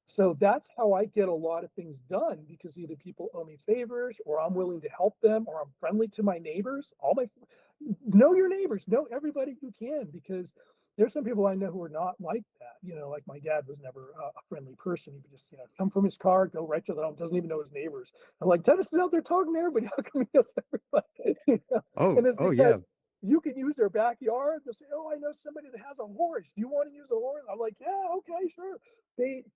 so that's how I get a lot of things done because either people owe me favors or I'm willing to help them or I'm friendly to my neighbors. All my know your neighbors, know everybody you can because there's some people I know who are not like that. You know, like my dad was never a friendly person. He would just, come from his car, go right to the home, doesn't even know his neighbors. I'm like, Dennis is out there talking to everybody. How come he knows everybody? Oh, And it's oh yeah. because you can use their backyard. They'll say, "Oh, I know somebody that has a horse. Do you want to use a horse?" I'm like, "Yeah, okay, sure."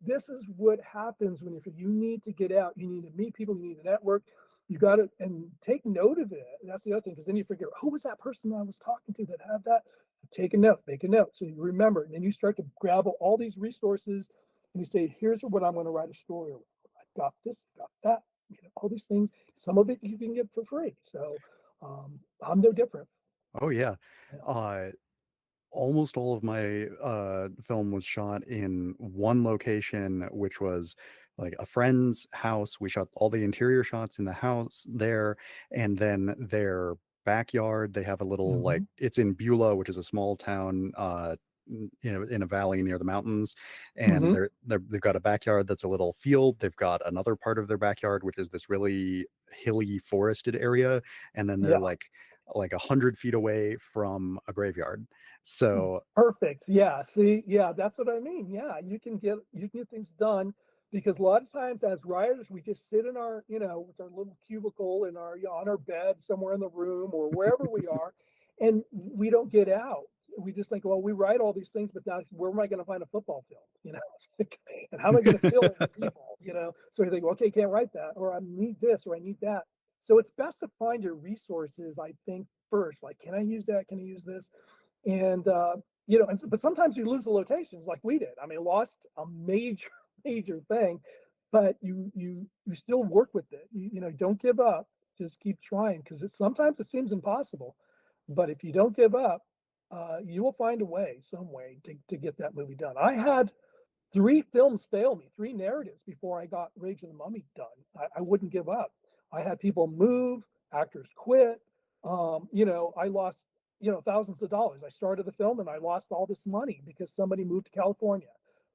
This is what happens when you need to get out. You need to meet people. You need to network. You got to and take note of it. That's the other thing because then you figure, who was that person I was talking to that had that? Take a note, make a note, so you remember. And then you start to grab all these resources, and you say, "Here's what I'm going to write a story around. I got this, got that. All these things. Some of it you can get for free. So I'm no different. Oh yeah. Yeah. Uh, Almost all of my film was shot in one location, which was like a friend's house. We shot all the interior shots in the house there, and then their backyard. They have a little like Hmm. it's in Beulah, which is a small town, in a valley near the mountains, and Hmm. they've got a backyard that's a little field. They've got another part of their backyard, which is this really hilly forested area, and then they're Yeah. like 100 feet away from a graveyard. So Perfect. Yeah. See, yeah, that's what I mean. Yeah, you can get things done because a lot of times as writers, we just sit in our, with our little cubicle in our on our bed somewhere in the room or wherever we are, and we don't get out. We just think, well, we write all these things, but that's where am I going to find a football field? And how am I going to fill it with people? So you think, well, okay, can't write that, or I need this, or I need that. So it's best to find your resources, I think, first. Like, can I use that? Can I use this? And but sometimes you lose the locations like we did. I mean, lost a major major thing, but you still work with it. Don't give up. Just keep trying because sometimes it seems impossible, but if you don't give up, you will find a way, some way to get that movie done. I had three films fail me, three narratives before I got Rage of the Mummy done. I wouldn't give up. I had people move, actors quit. I lost, thousands of dollars. I started the film and I lost all this money because somebody moved to California.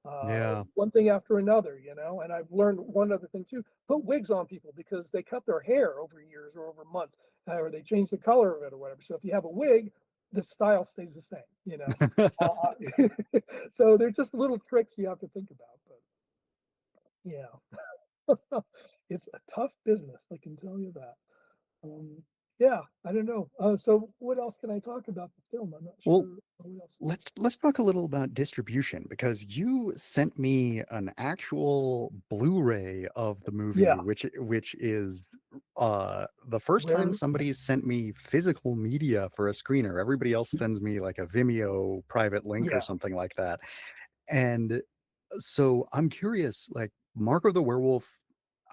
yeah. One thing after another, and I've learned one other thing too, put wigs on people because they cut their hair over years or over months, or they change the color of it or whatever. So if you have a wig, the style stays the same. So there's just little tricks you have to think about, but yeah, it's a tough business. I can tell you that. Um, yeah, I don't know. So what else can I talk about the film? I'm not Well, sure what else. let's talk a little about distribution because you sent me an actual Blu-ray of the movie, Yeah, which is the first time where? somebody's sent me physical media for a screener. Everybody else sends me like a Vimeo private link or Yeah. something like that. And so I'm curious, like Mark of the Werewolf,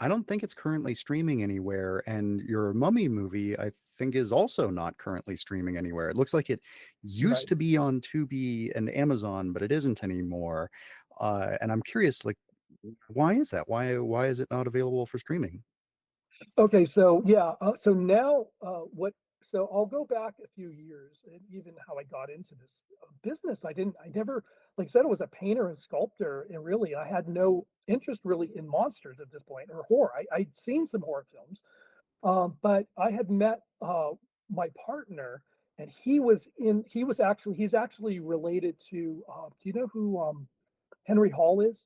I don't think it's currently streaming anywhere, and your Mummy movie, I think, is also not currently streaming anywhere. It looks like it used Right. to be on Tubi and Amazon, but it isn't anymore. And I'm curious, like, why is that? Why is it not available for streaming? Okay, so yeah, so now what? So I'll go back a few years, and even how I got into this business. I never, like I said, I was a painter and sculptor, and really, I had no interest really in monsters at this point or horror. I'd seen some horror films, but I had met my partner, and he's actually related to. Do you know who Henry Hall is?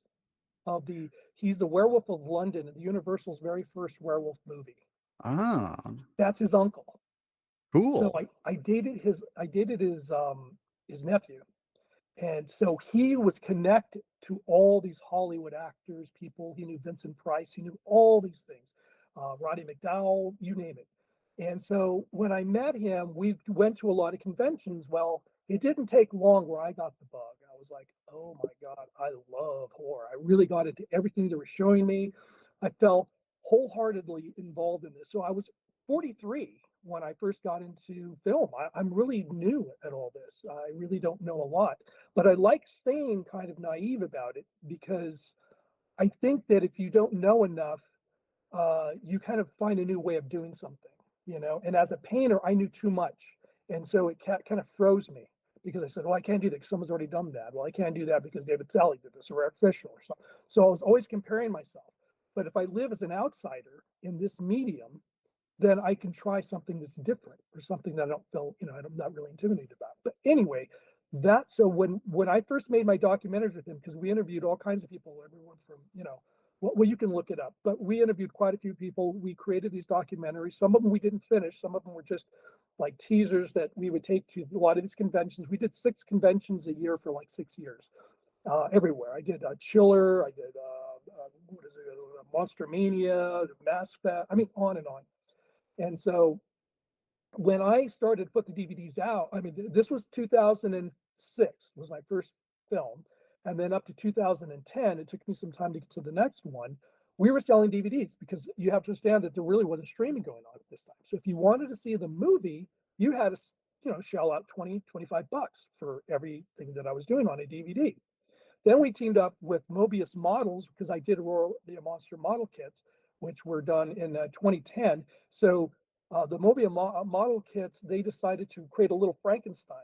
He's the Werewolf of London, the Universal's very first werewolf movie. Ah, That's his uncle. So cool. I dated his nephew, and so he was connected to all these Hollywood actors, people. He knew Vincent Price. He knew all these things, Roddy McDowell, you name it. And so when I met him, we went to a lot of conventions. Well, it didn't take long where I got the bug. I was like, oh my God, I love horror. I really got into everything they were showing me. I felt wholeheartedly involved in this. So I was 43 when I first got into film. I'm really new at all this. I really don't know a lot, but I like staying kind of naive about it because I think that if you don't know enough, you kind of find a new way of doing something. And as a painter, I knew too much, and so it kind of froze me. because I said, well, I can't do that because someone's already done that. Well, I can't do that because David Sally did this or Eric Fisher or something. So I was always comparing myself. But if I live as an outsider in this medium, then I can try something that's different or something that I don't feel, I'm not really intimidated about. But anyway, so when I first made my documentaries with him, because we interviewed all kinds of people, everyone from, well, you can look it up, but we interviewed quite a few people. We created these documentaries. Some of them we didn't finish. Some of them were just like teasers that we would take to a lot of these conventions. We did 6 conventions a year for like 6 years, everywhere. I did Chiller. I did, what is it, Monster Mania, Mass Fest. I mean, on and on. And so when I started to put the DVDs out, I mean, this was 2006 was my first film. And then up to 2010, it took me some time to get to the next one. We were selling DVDs because you have to understand that there really wasn't streaming going on at this time. So if you wanted to see the movie, you had to, shell out 20, 25 bucks for everything that I was doing on a DVD. Then we teamed up with Mobius Models because I did the Monster model kits, which were done in 2010. So the model kits, they decided to create a little Frankenstein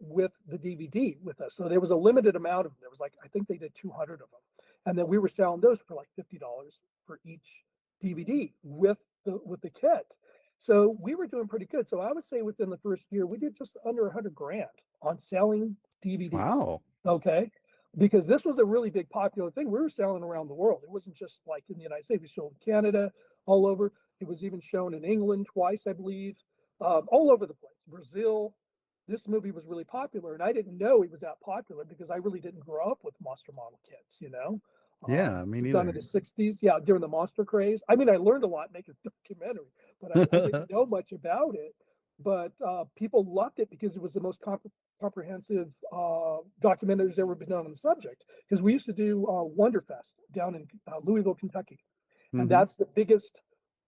with the DVD with us. So there was a limited amount of them. There was like, I think they did 200 of them. And then we were selling those for like $50 for each DVD with the kit. So we were doing pretty good. So I would say within the first year, we did just under 100 grand on selling DVDs. Wow. Okay, because this was a really big popular thing. We were selling around the world. It wasn't just like in the United States. We sold in Canada, all over. It was even shown in England twice, I believe, all over the place. Brazil. This movie was really popular, and I didn't know it was that popular because I really didn't grow up with monster model kits. Yeah, me Done in the neither. '60s, yeah, during the monster craze. I mean, I learned a lot making a documentary, but I didn't know much about it. But people loved it because it was the most comprehensive documentary that's ever been done on the subject. Because we used to do Wonderfest down in Louisville, Kentucky, and Hmm. that's the biggest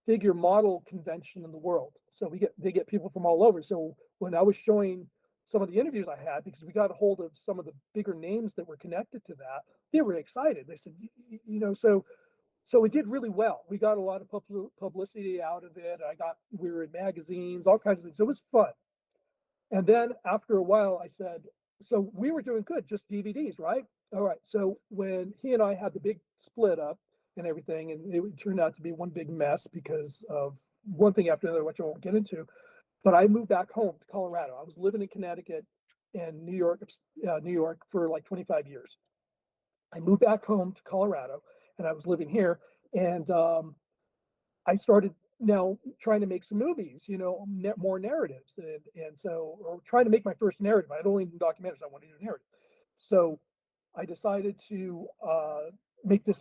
figure model convention in the world. So they get people from all over. So when I was showing some of the interviews I had, because we got a hold of some of the bigger names that were connected to that, they were excited. They said, so it did really well. We got a lot of publicity out of it. We were in magazines, all kinds of things. So it was fun. And then after a while, I said, so we were doing good, just DVDs, right? All right. So when he and I had the big split up and everything, and it turned out to be one big mess because of one thing after another, which I won't get into. But I moved back home to Colorado. I was living in Connecticut and New York for like 25 years. I moved back home to Colorado, and I was living here. And I started now trying to make some movies, more narratives, and so or trying to make my first narrative. I don't even do documentaries. I want to do a narrative. So I decided to make this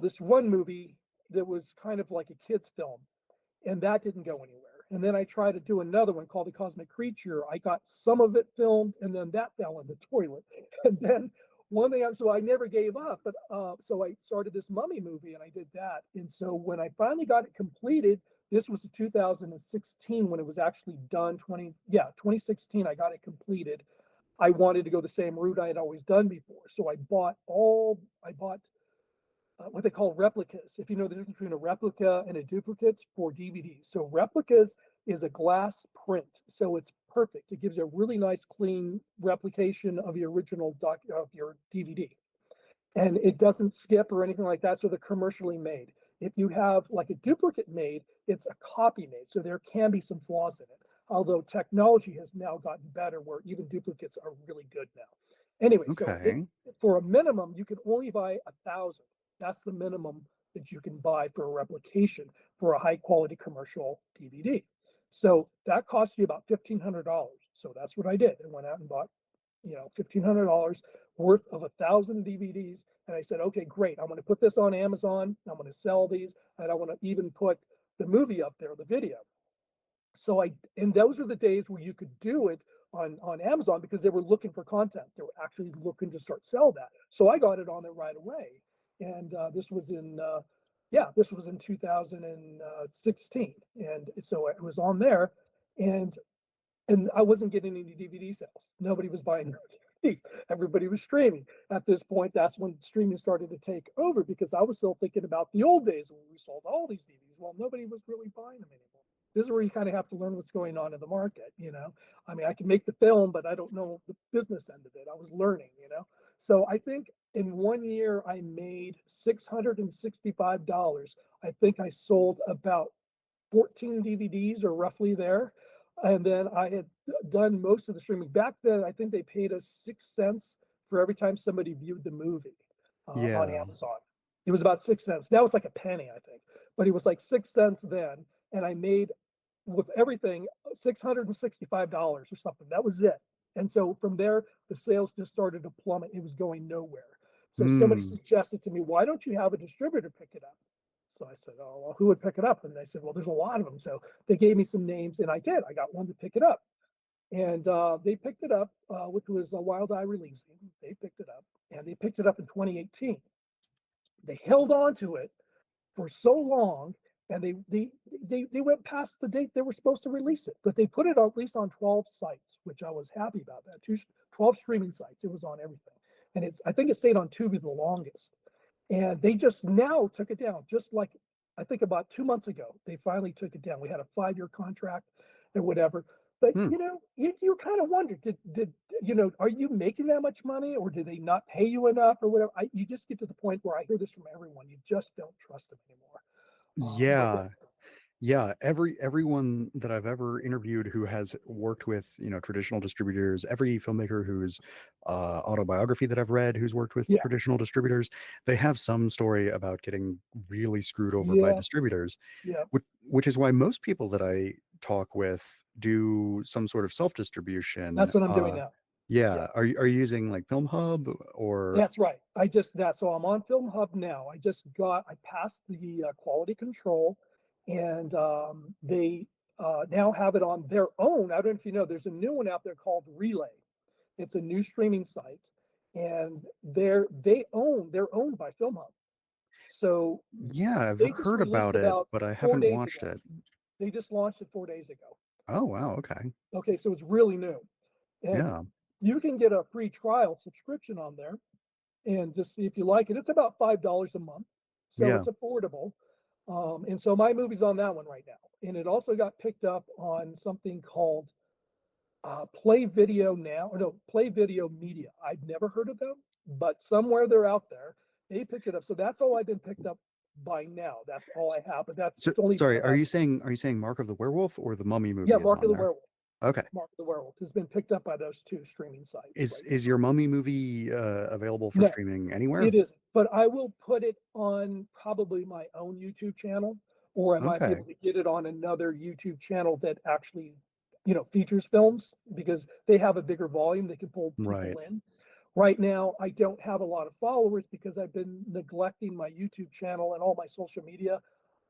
this one movie that was kind of like a kid's film, and that didn't go anywhere. And then I tried to do another one called The Cosmic Creature. I got some of it filmed, and then that fell in the toilet. And then one thing, so I never gave up. But so I started this mummy movie, and I did that. And so when I finally got it completed, this was 2016 when it was actually done. 2016, I got it completed. I wanted to go the same route I had always done before, so I bought what they call replicas. If you know the difference between a replica and a duplicate for DVDs. So replicas is a glass print, so it's perfect. It gives you a really nice, clean replication of your original of your DVD, and it doesn't skip or anything like that. So they're commercially made. If you have like a duplicate made, it's a copy made, so there can be some flaws in it. Although technology has now gotten better, where even duplicates are really good now. Anyway, so Okay. for a minimum, you can only buy 1,000. That's the minimum that you can buy for a replication for a high quality commercial DVD. So that costs you about $1,500. So that's what I did. I went out and bought, $1,500 worth of 1,000 DVDs. And I said, okay, great. I'm going to put this on Amazon. I'm going to sell these, and I want to even put the movie up there, the video. And those are the days where you could do it on Amazon because they were looking for content. They were actually looking to start sell that. So I got it on there right away. And this was in 2016. And so it was on there, and I wasn't getting any DVD sales. Nobody was buying DVDs. Everybody was streaming. At this point, that's when streaming started to take over because I was still thinking about the old days when we sold all these DVDs. Well, nobody was really buying them anymore. This is where you kind of have to learn what's going on in the market, you know. I mean, I can make the film, but I don't know the business end of it. I was learning, you know. So I think in 1 year I made $665. I think I sold about 14 DVDs or roughly there. And then I had done most of the streaming. Back then, I think they paid us 6 cents for every time somebody viewed the movie on Yeah. Amazon. It was about 6 cents. Now it's like a penny, I think, but it was like 6 cents then. And I made with everything $665 or something. That was it. And so from there, the sales just started to plummet. It was going nowhere. So somebody Mm. suggested to me, why don't you have a distributor pick it up? So I said, oh, well, who would pick it up? And they said, well, there's a lot of them. So they gave me some names and I did. I got one to pick it up. And they picked it up, which was a Wild Eye releasing. They picked it up and they picked it up in 2018. They held on to it for so long and they went past the date they were supposed to release it, but they put it at least on 12 sites, which I was happy about that. 12 streaming sites. It was on everything. And I think it stayed on Tubi the longest. And they just now took it down, just like I think about 2 months ago, they finally took it down. We had a 5-year contract and whatever. But Hmm. you kind of wonder, did are you making that much money or did they not pay you enough or whatever? You just get to the point where I hear this from everyone. You just don't trust them anymore. But Yeah. Yeah, everyone that I've ever interviewed who has worked with, traditional distributors, every filmmaker whose autobiography that I've read who's worked with yeah, traditional distributors, they have some story about getting really screwed over by yeah, distributors, yeah. which is why most people that I talk with do some sort of self-distribution. That's what I'm doing now. Yeah. Yeah, are you using like Film Hub or That's right. So I'm on Film Hub now. I passed the quality control and they now have it on their own. I don't know if you know, there's a new one out there called Relay. It's a new streaming site and they're owned by Film Hub. So Yeah, I've they just heard released about it, about but I four haven't days watched ago. it. They just launched it 4 days ago. Oh, wow, okay. Okay, so it's really new. And Yeah. you can get a free trial subscription on there and just see if you like it. It's about $5 a month, so Yeah. it's affordable. And so my movie's on that one right now, and it also got picked up on something called Play Video Now, or no, Play Video Media. I've never heard of them, but somewhere they're out there. They picked it up, so that's all I've been picked up by now. That's all I have, but that's So it's only sorry, because I are you saying Mark of the Werewolf or the Mummy yeah, movie is Mark of on the there? Werewolf. Okay. Mark of the Werewolf has been picked up by those two streaming sites Is right now. is your Mummy movie available for No, streaming anywhere? it isn't, but I will put it on probably my own YouTube channel, or I might be Okay. able to get it on another YouTube channel that actually, features films because they have a bigger volume. They can pull people Right. in. Right now, I don't have a lot of followers because I've been neglecting my YouTube channel and all my social media.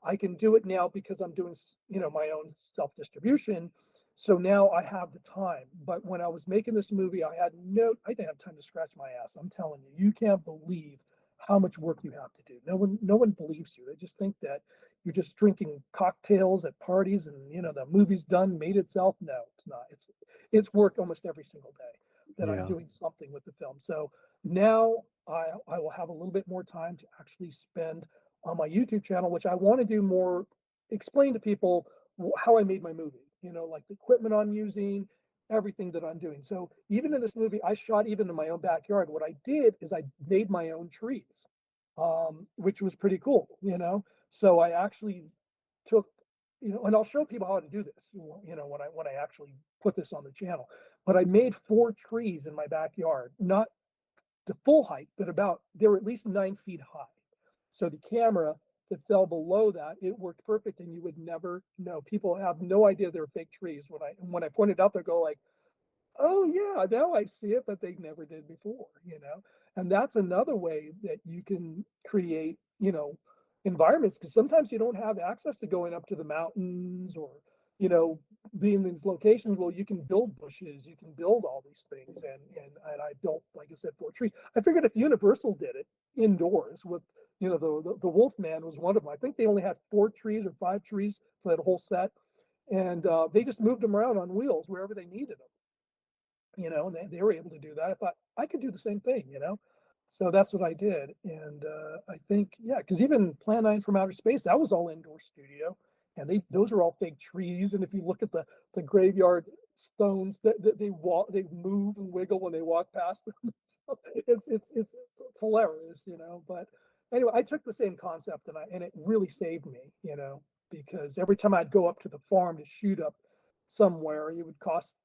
I can do it now because I'm doing, my own self distribution. So now I have the time. But when I was making this movie, I didn't have time to scratch my ass. I'm telling you, you can't believe how much work you have to do. No one believes you. They just think that you're just drinking cocktails at parties and the movie's done, made itself. No, it's not. It's work almost every single day that I'm Yeah. doing something with the film. So now I will have a little bit more time to actually spend on my YouTube channel, which I want to do more, explain to people how I made my movie, like the equipment I'm using, everything that I'm doing. So even in this movie, I shot even in my own backyard. What I did is I made my own trees, which was pretty cool. So I actually took, and I'll show people how to do this, when I actually put this on the channel. But I made 4 trees in my backyard, not the full height, but they were at least 9 feet high. So the camera that fell below that, it worked perfect, and you would never know. People have no idea they're fake trees. When I pointed out, they go like, oh yeah, now I see it, but they never did before. And that's another way that you can create, environments because sometimes you don't have access to going up to the mountains or, you know, being in these locations. Well, you can build bushes, you can build all these things. And I built, like I said, 4 trees. I figured if Universal did it indoors with, the Wolf Man was one of them. I think they only had 4 trees or 5 trees for that whole set. And they just moved them around on wheels wherever they needed them, and they were able to do that. I thought I could do the same thing. So that's what I did. And I think, yeah, because even Plan 9 from Outer Space, that was all indoor studio. and those are all fake trees. And if you look at the graveyard stones, that they walk, they move and wiggle when they walk past them. So it's hilarious, you know. But anyway, I took the same concept and it really saved me, you know, because every time I'd go up to the farm to shoot up somewhere, it would cost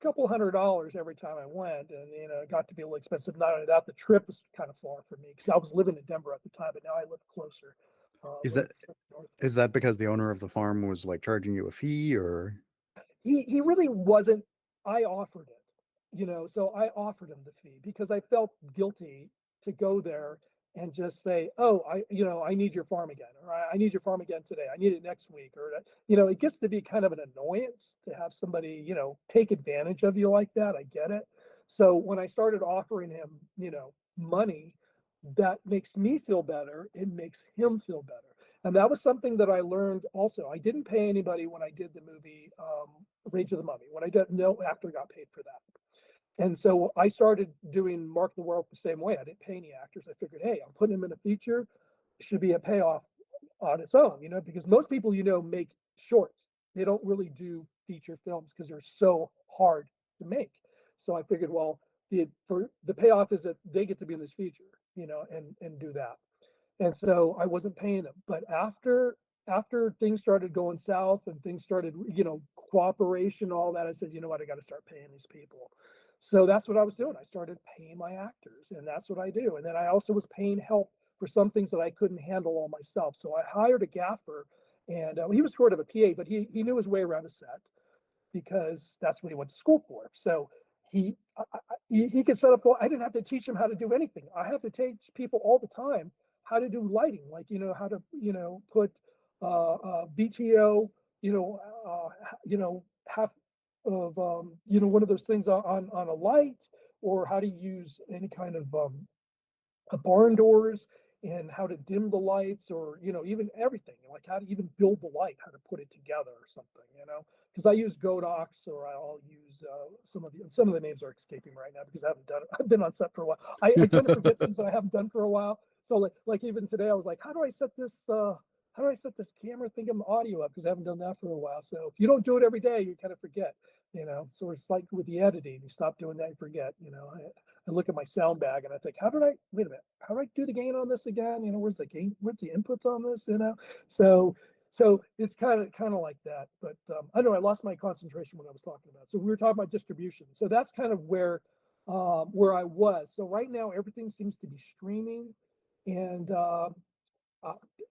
a couple $100 every time I went, and you know, it got to be a little expensive. Not only that, the trip was kind of far for me because I was living in Denver at the time, but now I live closer, Is live that north. is that because the owner of the farm was, like, charging you a fee, or He really wasn't. I offered it, you know, so I offered him the fee because I felt guilty to go there and just say, "Oh, I need your farm again," or "I need your farm again today. I need it next week," or you know, it gets to be kind of an annoyance to have somebody, you know, take advantage of you like that. I get it. So when I started offering him, you know, money, that makes me feel better. It makes him feel better. And that was something that I learned also. I didn't pay anybody when I did the movie Rage of the Mummy. When I did, no actor got paid for that. And so I started doing Mark the Werewolf the same way. I didn't pay any actors. I figured, hey, I'm putting him in a feature. It should be a payoff on its own, you know, because most people, you know, make shorts. They don't really do feature films because they're so hard to make. So I figured, well, the payoff is that they get to be in this feature, you know, and do that. And so I wasn't paying them. But after things started going south and things started, you know, cooperation, all that, I said, you know what, I got to start paying these people. So that's what I was doing. I started paying my actors, and that's what I do. And then I also was paying help for some things that I couldn't handle all myself. So I hired a gaffer, and he was sort of a PA, but he knew his way around a set because that's what he went to school for. So he could set up. I didn't have to teach him how to do anything. I have to teach people all the time how to do lighting, like you know how to put BTO, half of one of those things on a light, or how to use any kind of barn doors and how to dim the lights, or even everything, like how to even build the light, how to put it together or something, because I use Godox, or I'll use some of the names are escaping right now because I haven't done it. I've been on set for a while. I tend to forget things that I haven't done for a while. So like even today I was like, how do I set this camera thing of audio up, because I haven't done that for a while. So if you don't do it every day, you kind of forget. So it's like with the editing, you stop doing that, you forget. I look at my sound bag and I think, wait a minute, how do I do the gain on this again? Where's the gain? Where's the inputs on this? So it's kind of like that. But I know I lost my concentration when I was talking about it. So we were talking about distribution. So that's kind of where I was. So right now everything seems to be streaming, and uh,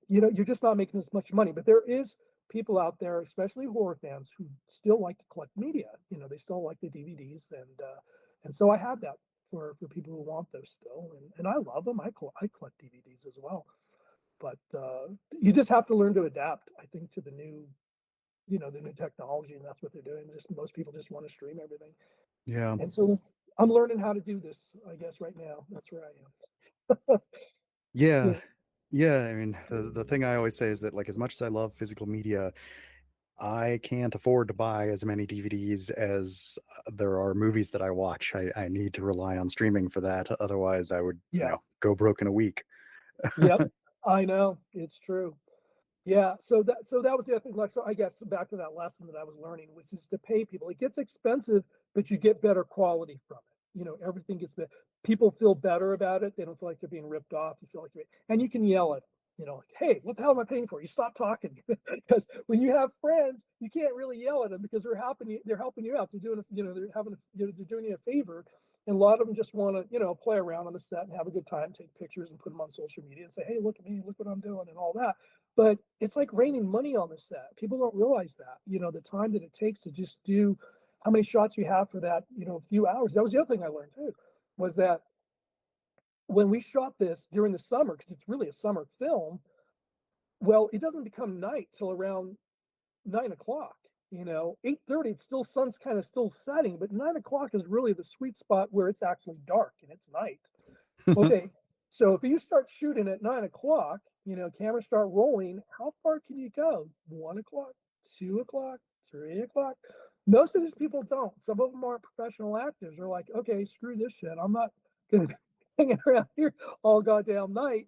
you're just not making as much money. But there is people out there, especially horror fans, who still like to collect media. They still like the DVDs, and so I have that for people who want those still, and I love them. I collect DVDs as well, but you just have to learn to adapt, I think, to the new technology, and that's what they're doing. Just most people just want to stream everything, yeah. and so I'm learning how to do this, I guess, right now. That's where I am. Yeah. Yeah, Yeah, I mean, the thing I always say is that, like, as much as I love physical media, I can't afford to buy as many DVDs as, there are movies that I watch. I need to rely on streaming for that, otherwise I would, yeah, go broke in a week. yep. I know, it's true. Yeah, so that was the other thing. Like, so I guess back to that lesson that I was learning, which is to pay people. It gets expensive, but you get better quality from it. Everything gets better. People feel better about it. They don't feel like they're being ripped off. You feel like and you can yell at them. Like, hey, what the hell am I paying for? You stop talking, because when you have friends, you can't really yell at them because they're helping you. They're helping you out. They're doing, they're doing you a favor. And a lot of them just want to, play around on the set and have a good time, take pictures and put them on social media and say, hey, look at me, look what I'm doing, and all that. But it's like raining money on the set. People don't realize that, the time that it takes to just do how many shots you have for that, few hours. That was the other thing I learned too, was that when we shot this during the summer, because it's really a summer film, well, it doesn't become night till around 9 o'clock. 8:30, it's still, sun's kind of still setting, but 9 o'clock is really the sweet spot where it's actually dark and it's night. Okay, so if you start shooting at 9 o'clock, cameras start rolling. How far can you go? 1 o'clock, 2 o'clock, 3 o'clock. Most of these people don't. Some of them aren't professional actors. They're like, okay, screw this shit. I'm not gonna be hanging around here all goddamn night.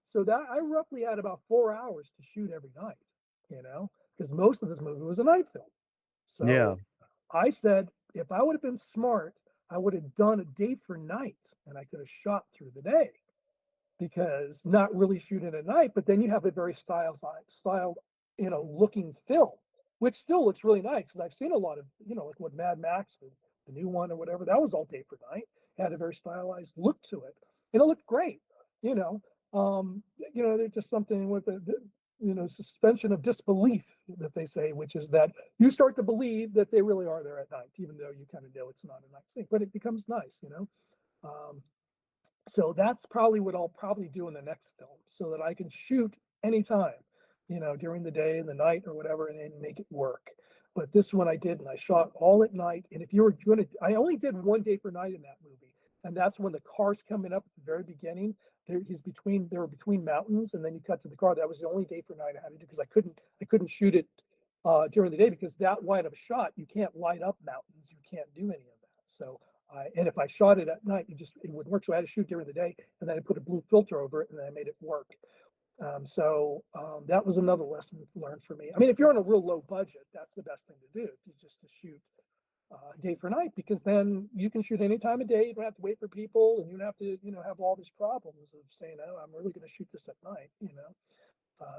So that I roughly had about 4 hours to shoot every night. because most of this movie was a night film. Yeah. So I said, if I would have been smart, I would have done a day for night and I could have shot through the day because not really shooting at night, but then you have a very styled, looking film, which still looks really nice because I've seen a lot of, like what Mad Max, the new one or whatever, that was all day for night. It had a very stylized look to it, and it looked great. You know, there's just something with the suspension of disbelief that they say, which is that you start to believe that they really are there at night, even though you kind of know it's not a nice thing, but it becomes nice. Um, so that's probably what I'll probably do in the next film so that I can shoot anytime, during the day and the night or whatever, and then make it work. But this one I did, and I shot all at night. And if you were going to, I only did one day per night in that movie. And that's when the car's coming up at the very beginning. They were between mountains, and then you cut to the car. That was the only day for night I had to do because I couldn't shoot it during the day because that wide of a shot, you can't light up mountains. You can't do any of that. So and if I shot it at night, it wouldn't work. So I had to shoot during the day, and then I put a blue filter over it, and then I made it work. That was another lesson learned for me. I mean, if you're on a real low budget, that's the best thing to do, just to shoot day for night, because then you can shoot any time of day. You don't have to wait for people, and you don't have to, have all these problems of saying, "Oh, I'm really going to shoot this at night."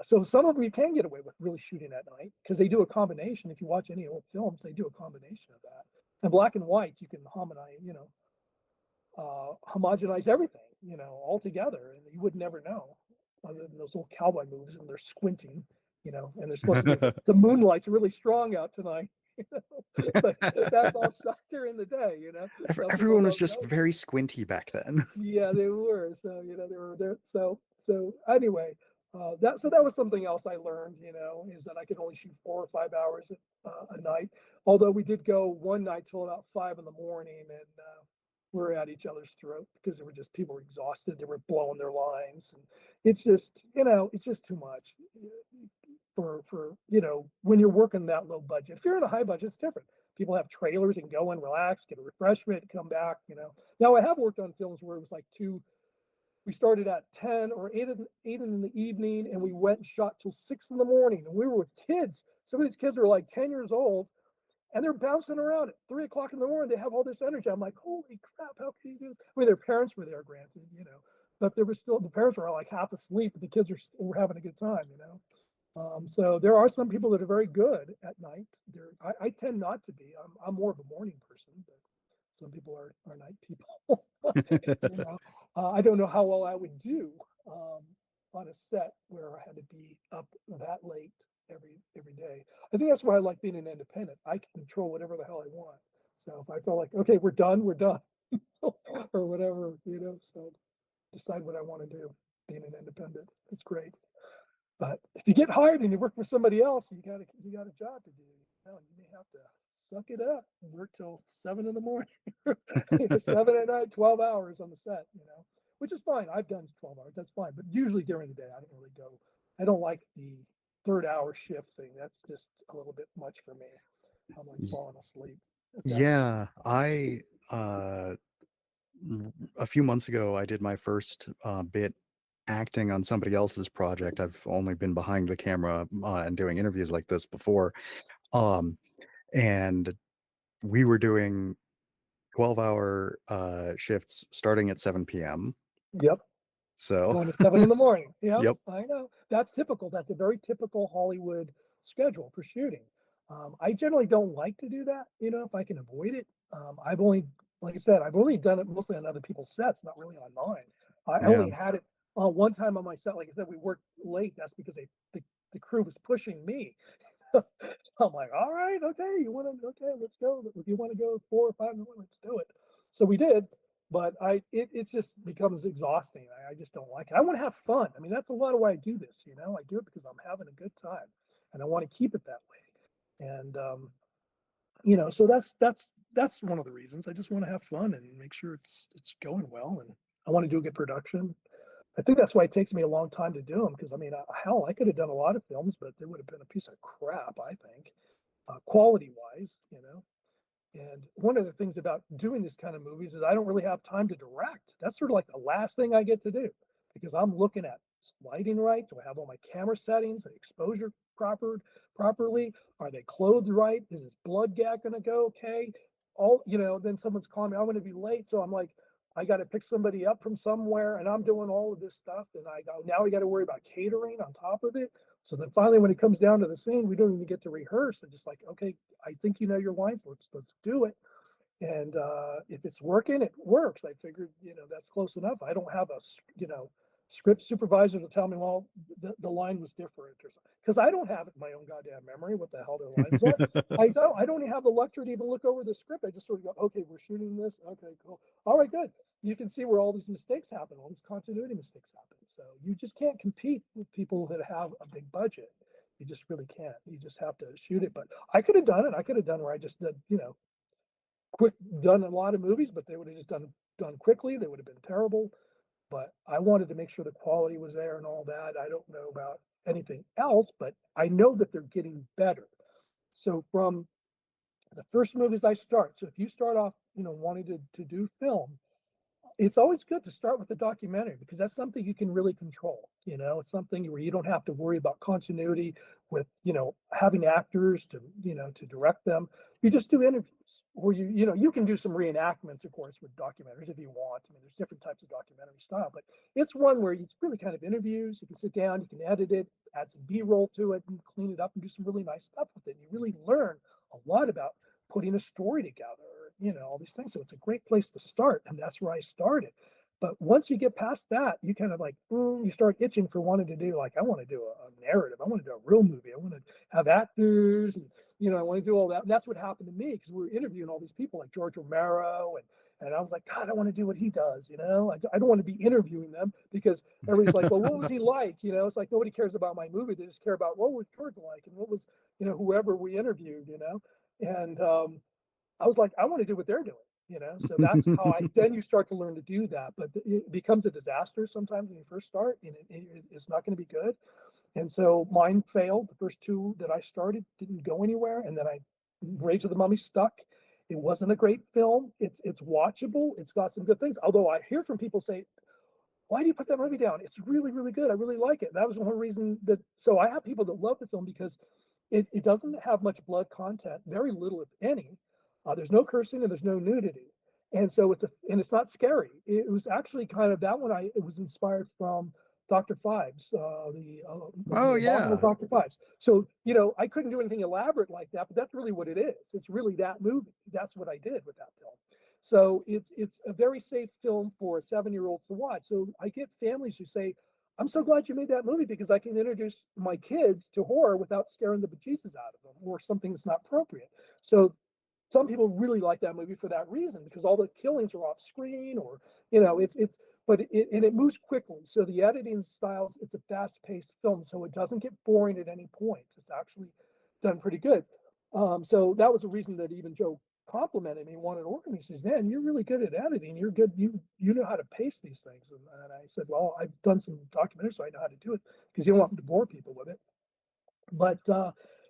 So some of them you can get away with really shooting at night because they do a combination. If you watch any old films, they do a combination of that. And black and white, you can homogenize everything, all together, and you would never know, other than those old cowboy movies when they're squinting, and they're supposed to be the moonlight's really strong out tonight. But that's all shot during the day. Some people Everyone was don't just know that. very squinty back then. Yeah, they were. So, they were there. So anyway, that was something else I learned, is that I could only shoot 4 or 5 hours a night. Although we did go one night till about 5 in the morning, and we were at each other's throat because there were just people were exhausted. They were blowing their lines, and it's just too much for when you're working that low budget. If you're in a high budget, it's different. People have trailers and go and relax, get a refreshment, come back. Now I have worked on films where it was like we started at 10 or 8 in the evening, and we went and shot till 6 in the morning, and we were with kids. Some of these kids are like 10 years old, and they're bouncing around at 3 o'clock in the morning. They have all this energy. I'm like, holy crap, how can you do this? I mean, their parents were there, granted, but there was still the parents were like half asleep, but the kids were having a good time. So there are some people that are very good at night. I tend not to be. I'm more of a morning person, but some people are night people. you know, I don't know how well I would do um, on a set where I had to be up that late every day. I think that's why I like being an independent. I can control whatever the hell I want. So if I feel like, okay, we're done, or whatever. So decide what I want to do. Being an independent, it's great. But if you get hired and you work for somebody else, you got a job to do. You may have to suck it up and work till 7 in the morning, 7 at night, 12 hours on the set. Which is fine. I've done 12 hours. That's fine. But usually during the day, I don't really go. I don't like the third hour shift thing. That's just a little bit much for me. I'm like Y- falling asleep at that point. Yeah, uh, a few months ago, I did my first bit acting on somebody else's project. I've only been behind the camera and doing interviews like this before. Um, and we were doing 12-hour shifts starting at 7 p.m. Yep. So, Going to 7 in the morning. Yep, yep. I know. That's typical. That's a very typical Hollywood schedule for shooting. I generally don't like to do that, if I can avoid it. Like I said, I've only done it mostly on other people's sets, not really on mine. I Yeah. only had it one time on my set. Like I said, we worked late. That's because the crew was pushing me. I'm like, all right, okay, okay, let's go. If you want to go 4 or 5 in the morning, let's do it. So we did, but it just becomes exhausting. I just don't like it. I want to have fun. I mean, that's a lot of why I do this. I do it because I'm having a good time, and I want to keep it that way. And so that's one of the reasons. I just want to have fun and make sure it's going well, and I want to do a good production. I think that's why it takes me a long time to do them because I mean, hell, I could have done a lot of films, but they would have been a piece of crap, I think, quality wise. And one of the things about doing this kind of movies is I don't really have time to direct. That's sort of like the last thing I get to do because I'm looking at lighting right? Do I have all my camera settings, the exposure properly? Are they clothed right? Is this blood gag gonna go okay? All then someone's calling me, I'm gonna be late. So I'm like, I got to pick somebody up from somewhere, and I'm doing all of this stuff. And I go, now we got to worry about catering on top of it. So then finally, when it comes down to the scene, we don't even get to rehearse. I'm just like, okay, I think you know your lines. Let's do it. And if it's working, it works. I figured, that's close enough. I don't have a, script supervisor to tell me, well, the line was different or something. Because I don't have it in my own goddamn memory what the hell their lines are. I don't even have the luxury to even look over the script. I just sort of go, okay, we're shooting this. Okay, cool. All right, good. You can see where all these mistakes happen, all these continuity mistakes happen. So you just can't compete with people that have a big budget. You just really can't. You just have to shoot it. But I could have done it. I could have done where I just did, quick done a lot of movies, but they would have just done quickly. They would have been terrible. But I wanted to make sure the quality was there and all that. I don't know about anything else, but I know that they're getting better. So from the first movies I start, so if you start off, wanting to do film, it's always good to start with a documentary because that's something you can really control. It's something where you don't have to worry about continuity with, having actors to direct them. You just do interviews or you can do some reenactments, of course, with documentaries if you want. I mean, there's different types of documentary style, but it's one where it's really kind of interviews. You can sit down, you can edit it, add some B-roll to it and clean it up and do some really nice stuff with it. You really learn a lot about putting a story together, all these things. So it's a great place to start. And that's where I started. But once you get past that, you kind of like, you start itching for wanting to do, like, I want to do a narrative. I want to do a real movie. I want to have actors and, I want to do all that. And that's what happened to me because we were interviewing all these people like George Romero. And I was like, God, I want to do what he does. I don't want to be interviewing them because everybody's like, well, what was he like? It's like nobody cares about my movie. They just care about what was George like and what was, whoever we interviewed. And I was like, I want to do what they're doing. So that's how then you start to learn to do that. But it becomes a disaster sometimes when you first start, and it's not going to be good. And so mine failed. The first two that I started didn't go anywhere. And then Rage of the Mummy stuck. It wasn't a great film. It's watchable. It's got some good things. Although I hear from people say, why do you put that movie down? It's really, really good. I really like it. That was one reason so I have people that love the film because it doesn't have much blood content, very little, if any. There's no cursing and there's no nudity. And so it's not scary. It was actually kind of that one. It was inspired from Dr. Fives, Oh, the abominable yeah. Dr. Fives. So, I couldn't do anything elaborate like that, but that's really what it is. It's really that movie. That's what I did with that film. So it's a very safe film for 7-year-olds to watch. So I get families who say, I'm so glad you made that movie because I can introduce my kids to horror without scaring the bejesus out of them or something that's not appropriate. So some people really like that movie for that reason because all the killings are off screen or but it moves quickly. So the editing styles, it's a fast-paced film, so it doesn't get boring at any point. It's actually done pretty good. So that was a reason that even Joe complimented me, wanted to work with me. He says, "Man, you're really good at editing. You're good. You know how to pace these things." And I said, "Well, I've done some documentaries, so I know how to do it because you don't want to bore people with it." But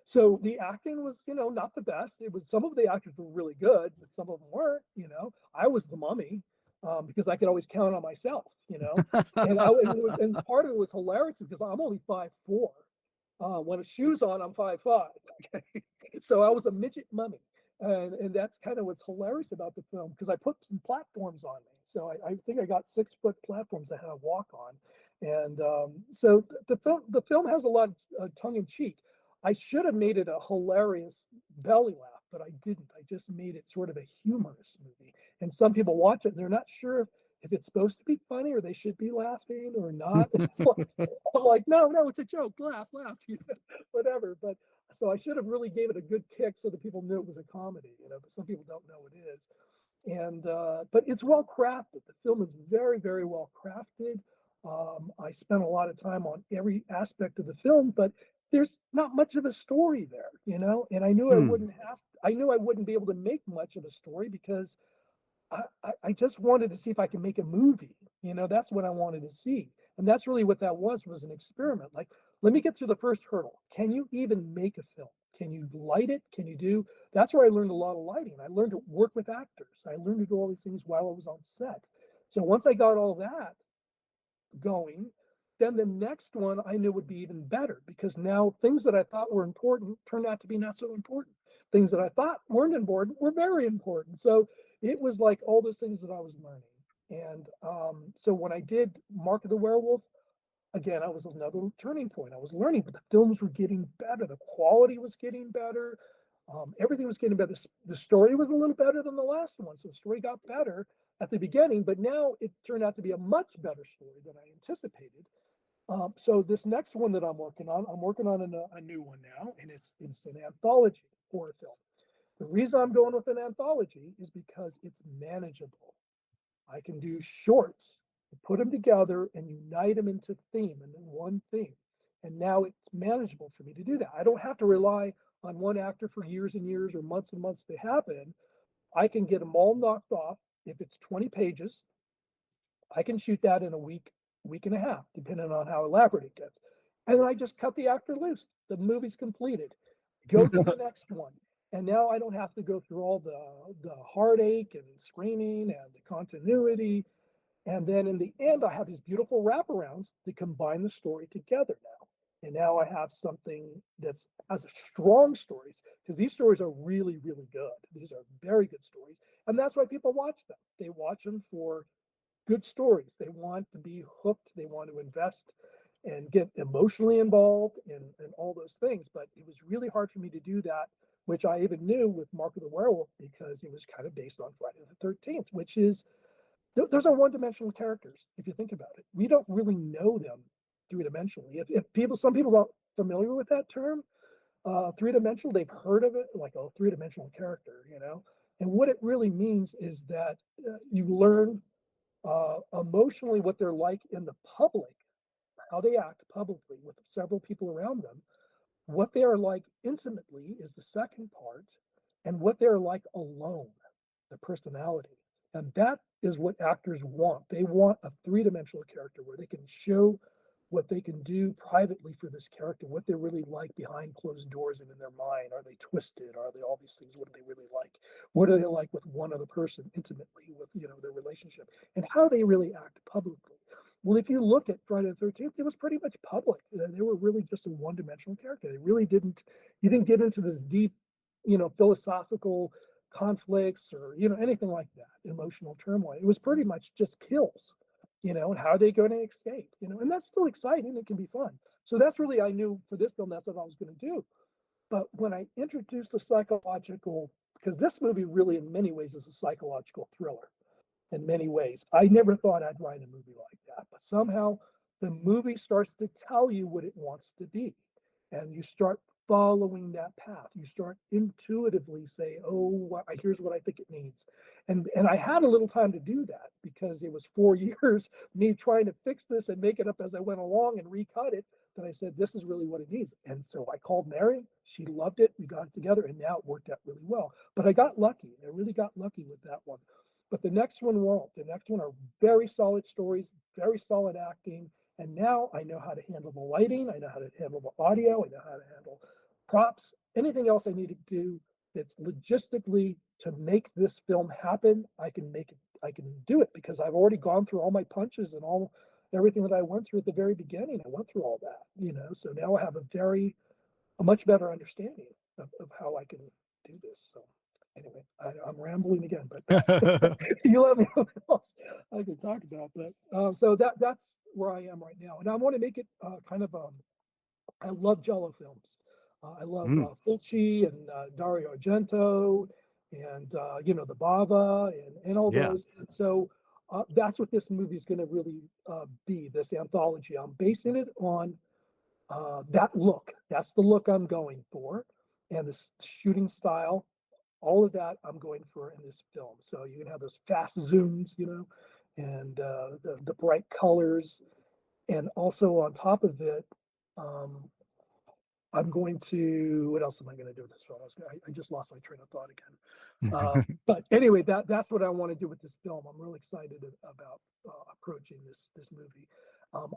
so the acting was, not the best. It was some of the actors were really good, but some of them weren't. I was the mummy because I could always count on myself. And part of it was hilarious because I'm only 5'4". When a shoe's on, I'm 5'5". Okay, so I was a midget mummy. And that's kind of what's hilarious about the film because I put some platforms on me. So I think I got 6-foot platforms I had to walk on. And so the film has a lot of tongue in cheek. I should have made it a hilarious belly laugh, but I didn't. I just made it sort of a humorous movie. And some people watch it and they're not sure if it's supposed to be funny or they should be laughing or not. I'm like, no, it's a joke. Laugh, whatever. But so I should have really gave it a good kick so that people knew it was a comedy, but some people don't know it is. And but it's well crafted. The film is very, very well crafted. I spent a lot of time on every aspect of the film, but there's not much of a story there, and Hmm. I knew I wouldn't be able to make much of a story because I just wanted to see if I can make a movie. That's what I wanted to see. And that's really what that was an experiment. Like, let me get through the first hurdle. Can you even make a film? Can you light it? That's where I learned a lot of lighting. I learned to work with actors. I learned to do all these things while I was on set. So once I got all that going, then the next one I knew would be even better because now things that I thought were important turned out to be not so important. Things that I thought weren't important were very important. So it was like all those things that I was learning. And so when I did Mark of the Werewolf, again, I was another turning point. I was learning, but the films were getting better. The quality was getting better. Everything was getting better. The story was a little better than the last one. So the story got better at the beginning, but now it turned out to be a much better story than I anticipated. So this next one that I'm working on a new one now, and it's an anthology horror film. The reason I'm going with an anthology is because it's manageable. I can do shorts, put them together and unite them into theme and then one theme. And now it's manageable for me to do that. I don't have to rely on one actor for years and years or months and months to happen. I can get them all knocked off. If it's 20 pages, I can shoot that in a week, week and a half, depending on how elaborate it gets. And then I just cut the actor loose. The movie's completed. Go to the next one. And now I don't have to go through all the heartache and screaming and the continuity. And then in the end, I have these beautiful wraparounds that combine the story together now. And now I have something that's as strong stories, because these stories are really, really good. These are very good stories. And that's why people watch them. They watch them for good stories. They want to be hooked. They want to invest and get emotionally involved and all those things. But it was really hard for me to do that, which I even knew with Mark of the Werewolf because it was kind of based on Friday the 13th, which is those are one-dimensional characters. If you think about it, we don't really know them three-dimensionally. If people, some people aren't familiar with that term, three-dimensional, they've heard of it like a three-dimensional character, you know. And what it really means is that you learn emotionally what they're like in the public, how they act publicly with several people around them. What they are like intimately is the second part, and what they're like alone, the personality. And that is what actors want. They want a three-dimensional character where they can show what they can do privately for this character, what they're really like behind closed doors and in their mind. Are they twisted? Are they all these things? What are they really like? What are they like with one other person intimately, with their relationship, and how they really act publicly? Well, if you look at Friday the 13th, it was pretty much public. They were really just a one-dimensional character. They really didn't, you didn't get into this deep, philosophical conflicts or, anything like that, emotional turmoil. It was pretty much just kills, and how are they going to escape, and that's still exciting. It can be fun. So that's really, I knew for this film, that's what I was going to do. But when I introduced the psychological, because this movie really in many ways is a psychological thriller in many ways. I never thought I'd write a movie like that, but somehow the movie starts to tell you what it wants to be. And you start following that path. You start intuitively say, oh, here's what I think it needs. And I had a little time to do that because it was 4 years me trying to fix this and make it up as I went along and recut it. That I said, this is really what it needs. And so I called Mary. She loved it. We got it together, and now it worked out really well. But I got lucky. I really got lucky with that one. But the next one won't. The next one are very solid stories, very solid acting. And now I know how to handle the lighting. I know how to handle the audio. I know how to handle props. Anything else I need to do that's logistically to make this film happen, I can make it. I can do it because I've already gone through all my punches and all everything that I went through at the very beginning. I went through all that. So now I have a much better understanding of how I can do this. So anyway, I'm rambling again, but you let me know what else I can talk about. But so that's where I am right now, and I want to make it kind of. I love Jello films. I love Mm, Fulci and Dario Argento, and the Bava and all yeah. those. And so that's what this movie is going to really be. This anthology. I'm basing it on that look. That's the look I'm going for, and this shooting style, all of that I'm going for in this film. So you can have those fast zooms, and the bright colors, and also on top of it, um, I'm going to. What else am I going to do with this film? I just lost my train of thought again. But anyway, that's what I want to do with this film. I'm really excited about approaching this movie.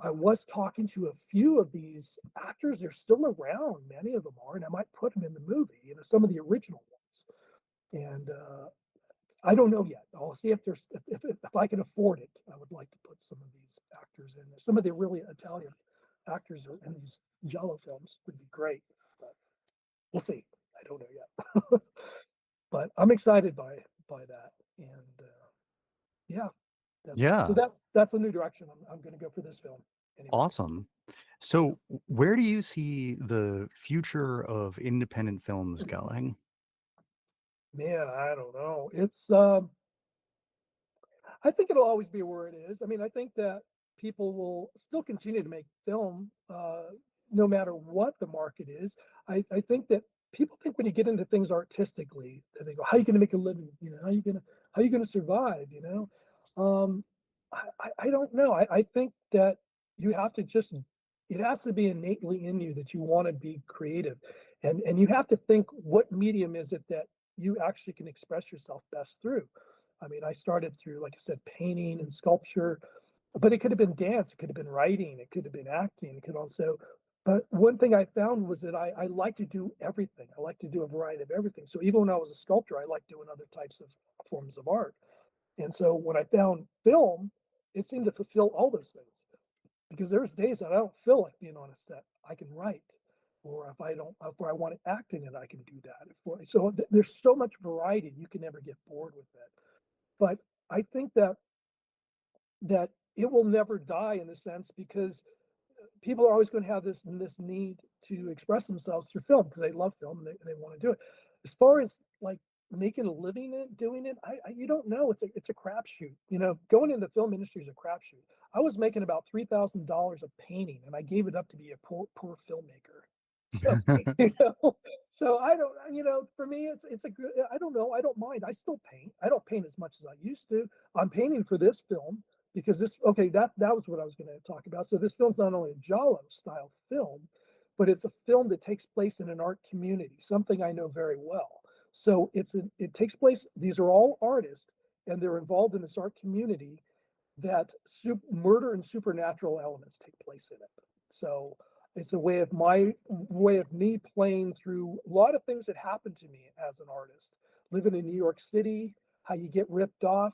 I was talking to a few of these actors. They're still around. Many of them are, and I might put them in the movie. Some of the original ones. And I don't know yet. I'll see if there's if I can afford it. I would like to put some of these actors in there. Some of the really Italian actors are in these Giallo films would be great, but we'll see. I don't know yet, but I'm excited by that, and yeah, Yeah, that's a new direction I'm going to go for this film. Anyways, awesome. yeah, So, where do you see the future of independent films going? man, I don't know. It's I think it'll always be where it is. I mean, I think that people will still continue to make film, no matter what the market is. I think that people think when you get into things artistically, that they go, "How are you going to make a living? You know, how are you going to survive?" You know, um, I don't know. I think that you have to just it has to be innately in you that you want to be creative, and you have to think what medium is it that you actually can express yourself best through. I mean, I started through, like I said, painting and sculpture, but it could have been dance, it could have been writing, it could have been acting, it could also. But one thing I found was that I like to do everything. I like to do a variety of everything. So even when I was a sculptor, I liked doing other types of forms of art. And so when I found film, it seemed to fulfill all those things because there's days that I don't feel like being on a set. I can write, or if I don't, if I want to act in it, I can do that. So there's so much variety, you can never get bored with it. But I think that it will never die in a sense because people are always going to have this need to express themselves through film because they love film and they want to do it. As far as like making a living it doing it, I you don't know. It's a crapshoot. You know, going in the film industry is a crapshoot. I was making about $3,000 a painting, and I gave it up to be a poor filmmaker. So you know, so I don't. You know, for me, it's a good. I don't know. I don't mind. I still paint. I don't paint as much as I used to. I'm painting for this film because this okay that was what I was going to talk about. So this film's not only a Giallo style film, but it's a film that takes place in an art community, something I know very well. So it takes place. These are all artists, and they're involved in this art community that murder and supernatural elements take place in it. So it's a way of me playing through a lot of things that happened to me as an artist, living in New York City, how you get ripped off,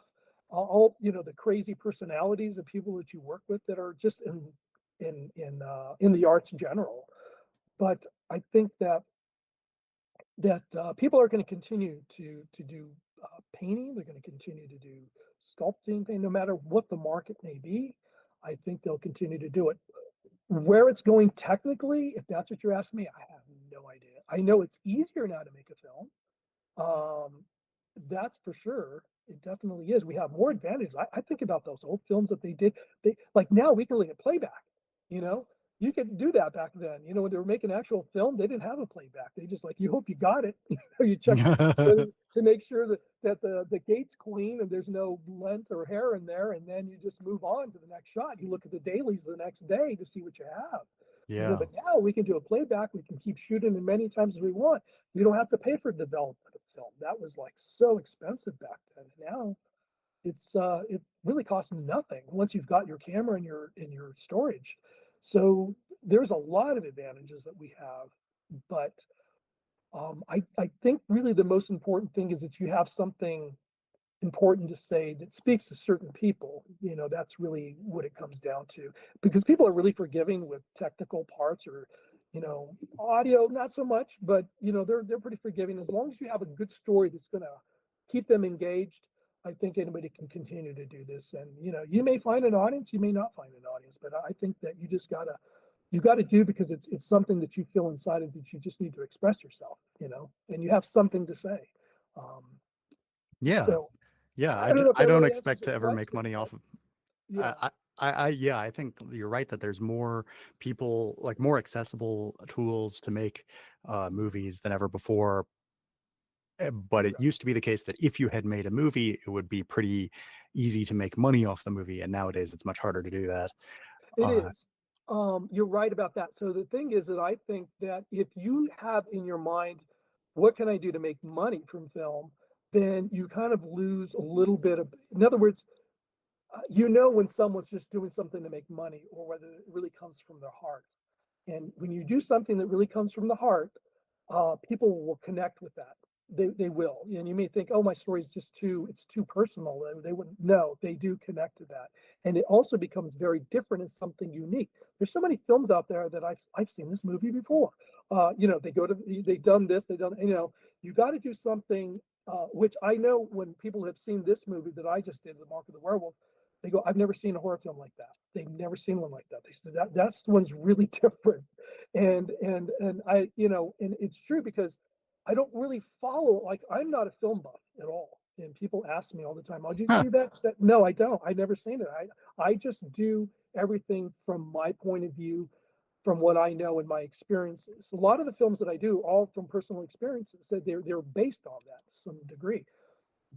all you know the crazy personalities of people that you work with that are just in the arts in general. But I think that people are going to continue to do painting. They're going to continue to do sculpting, no matter what the market may be. I think they'll continue to do it. Where it's going technically, if that's what you're asking me, I have no idea. I know it's easier now to make a film. Um, that's for sure. It definitely is. We have more advantages. I think about those old films that they did. They like now we can look at playback. You know, you could do that back then. You know, when they were making actual film, they didn't have a playback. They just like you hope you got it. You know, you check to make sure that the gate's clean and there's no lint or hair in there, and then you just move on to the next shot. You look at the dailies the next day to see what you have. You know, Yeah. but now we can do a playback. We can keep shooting as many times as we want. We don't have to pay for development of film. That was like so expensive back then. Now it really costs nothing once you've got your camera and your storage. So there's a lot of advantages that we have, but I think really the most important thing is that you have something important to say that speaks to certain people. You know, that's really what it comes down to. Because people are really forgiving with technical parts or, you know, audio, not so much, but you know, they're pretty forgiving. As long as you have a good story that's gonna keep them engaged, I think anybody can continue to do this. And you know, you may find an audience, you may not find an audience, but I think that you gotta do because it's something that you feel inside of that you just need to express yourself, you know, and you have something to say. Um, Yeah. so Yeah, I don't know if I that don't really answers expect your to ever make question, money but off of yeah, yeah, I think you're right that there's more people like more accessible tools to make movies than ever before. But you're it right. used to be the case that if you had made a movie, it would be pretty easy to make money off the movie, and nowadays it's much harder to do that. It Uh, is. You're right about that. So the thing is that I think that if you have in your mind, what can I do to make money from film, then you kind of lose a little bit of, in other words, you know when someone's just doing something to make money or whether it really comes from their heart. And when you do something that really comes from the heart, people will connect with that. they will. And you may think, oh, my story is just it's too personal. They wouldn't. No, they do connect to that, and it also becomes very different and something unique. There's so many films out there that I've seen this movie before. They go to they done this, they done. You got to do something. Which I know when people have seen this movie that I just did, The Mark of the Werewolf, they go, I've never seen a horror film like that. They've never seen one like that. They said that's one's really different, and and it's true because I don't really follow, like, I'm not a film buff at all. And people ask me all the time, oh, did you Huh. see that? No, I don't. I've never seen it. I just do everything from my point of view, from what I know and my experiences. A lot of the films that I do, all from personal experiences, that they're based on that to some degree.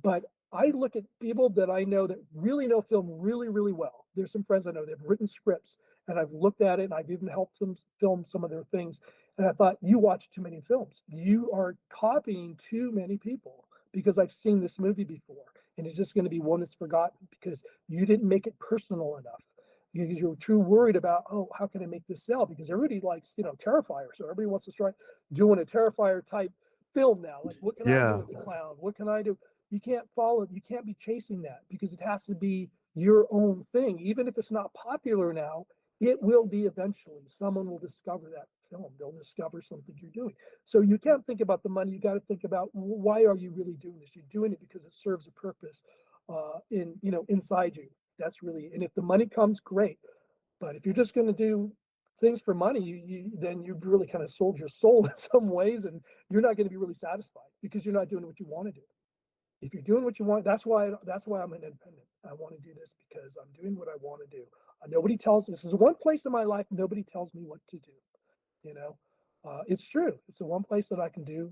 But I look at people that I know that really know film really, really well. There's some friends I know, they've written scripts, and I've looked at it and I've even helped them film some of their things. And I thought, you watch too many films. You are copying too many people because I've seen this movie before. And it's just going to be one that's forgotten because you didn't make it personal enough. Because you're too worried about, oh, how can I make this sell? Because everybody likes, Terrifier. So everybody wants to start doing a Terrifier type film now. Like, what can I do Yeah. with the clown? What can I do? You can't follow, you can't be chasing that because it has to be your own thing. Even if it's not popular now, it will be eventually. Someone will discover that film. They'll discover something you're doing. So you can't think about the money. You got to think about, why are you really doing this? You're doing it because it serves a purpose inside you. That's really, and if the money comes, great. But if you're just going to do things for money, then you've really kind of sold your soul in some ways, and you're not going to be really satisfied because you're not doing what you want to do. If you're doing what you want, that's why I'm an independent. I want to do this because I'm doing what I want to do. Nobody tells. This is one place in my life nobody tells me what to do. You know, it's true. It's the one place that I can do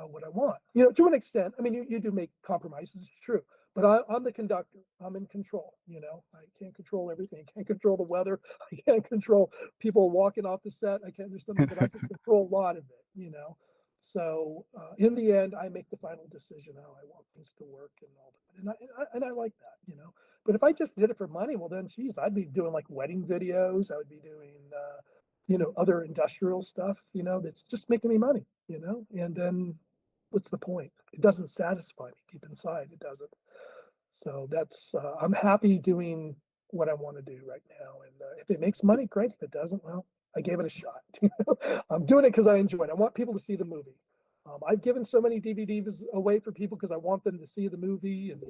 what I want. To an extent. I mean, you do make compromises. It's true. But I'm the conductor. I'm in control. I can't control everything. I can't control the weather. I can't control people walking off the set. I can't. There's something, but I can control a lot of it. So in the end, I make the final decision how I want things to work and all that, and I like that. But if I just did it for money, well then, geez, I'd be doing like wedding videos. I would be doing, other industrial stuff. That's just making me money. And then what's the point? It doesn't satisfy me deep inside. It doesn't. So I'm happy doing what I want to do right now. And if it makes money, great. If it doesn't, well, I gave it a shot. I'm doing it because I enjoy it. I want people to see the movie. I've given so many DVDs away for people because I want them to see the movie, and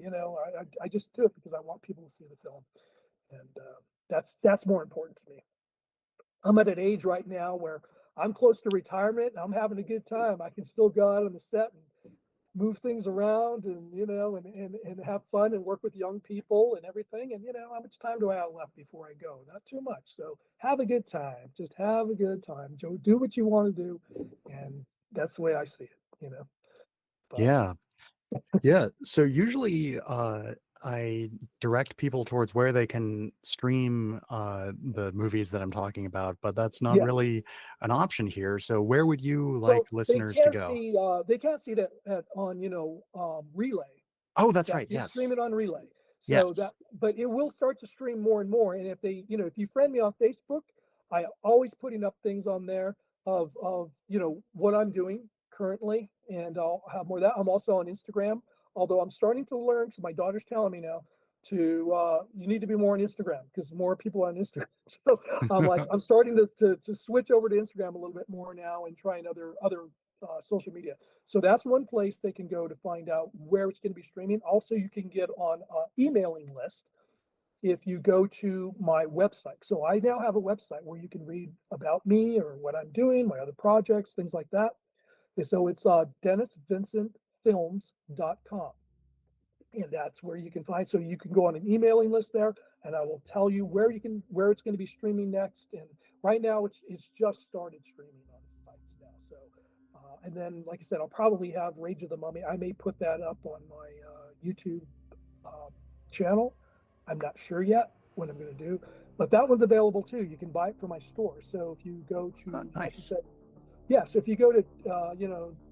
I just do it because I want people to see the film, and that's more important to me. I'm at an age right now where I'm close to retirement. And I'm having a good time. I can still go out on the set and move things around, and and have fun and work with young people and everything. And how much time do I have left before I go? Not too much. So have a good time. Just have a good time. Joe, do what you want to do, and that's the way I see it. But Yeah. Yeah. So usually I direct people towards where they can stream the movies that I'm talking about, but that's not yeah. really an option here. So where would you like Well, listeners to go? they can't see that on Relay. Oh, that's That right. is Yes. streaming on Relay. So Yes. that, but it will start to stream more and more. And if you friend me on Facebook, I always putting up things on there of what I'm doing currently, and I'll have more of that. I'm also on Instagram, although I'm starting to learn because my daughter's telling me now to you need to be more on Instagram because more people are on Instagram. So I'm starting to switch over to Instagram a little bit more now and trying other social media. So that's one place they can go to find out where it's going to be streaming. Also, you can get on an emailing list if you go to my website. So I now have a website where you can read about me or what I'm doing, my other projects, things like that. And so it's DennisVincentFilms.com. And that's where you can find, so you can go on an emailing list there, and I will tell you where it's going to be streaming next. And right now it's just started streaming on the sites now. So and then, like I said, I'll probably have Rage of the Mummy. I may put that up on my YouTube uh, channel. I'm not sure yet what I'm going to do, but that one's available too. You can buy it from my store. So if you go to, like I Nice. said, yeah, so if you go to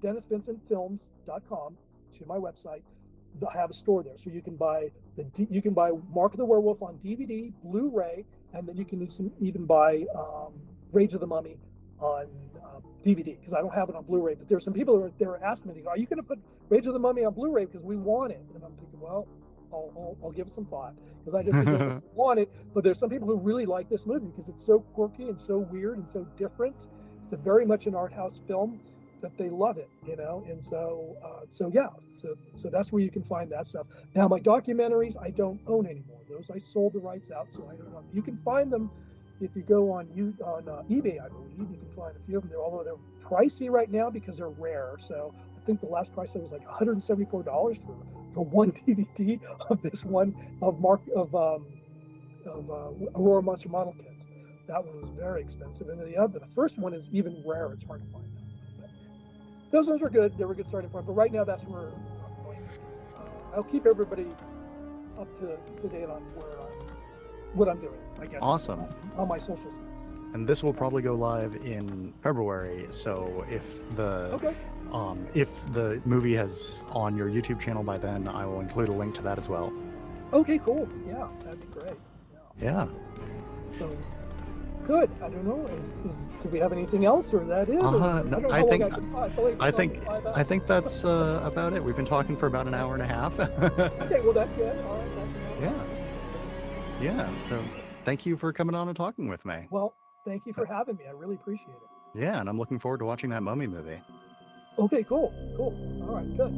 DennisVincentFilms.com, to my website, they'll have a store there, so you can buy Mark of the Werewolf on DVD, Blu-ray, and then you can even buy Rage of the Mummy on DVD, because I don't have it on Blu-ray. But there's some people that are asking me, "Are you going to put Rage of the Mummy on Blu-ray because we want it. And I'm thinking, well, I'll give it some thought because I didn't think I want it. But there's some people who really like this movie because it's so quirky and so weird and so different. It's a very much an art house film that they love it, you know. And so so that's where you can find that stuff. Now my documentaries I don't own anymore. Those I sold the rights out, so I don't know. You can find them if you go on eBay, I believe. You can find a few of them. Although they're pricey right now because they're rare. So I think the last price was like $174 for one DVD of this one of Aurora Monster Model Kits. That one was very expensive, and the first one is even rarer. It's hard to find now. But those ones were good. They were a good starting point. But right now, that's where I'm going. I'll keep everybody up to date on what I'm doing, I guess. Awesome. On my social sites. And this will probably go live in February. So if the movie has on your YouTube channel by then, I will include a link to that as well. Okay, cool. Yeah, that'd be great. Yeah. So, good. I don't know. Do we have anything else, or that is? No, I think that's about it. We've been talking for about an hour and a half. Okay, well that's good. All right, that's Yeah. So thank you for coming on and talking with me. Well, thank you for having me. I really appreciate it. Yeah, and I'm looking forward to watching that Mummy movie. Okay, cool. All right, good.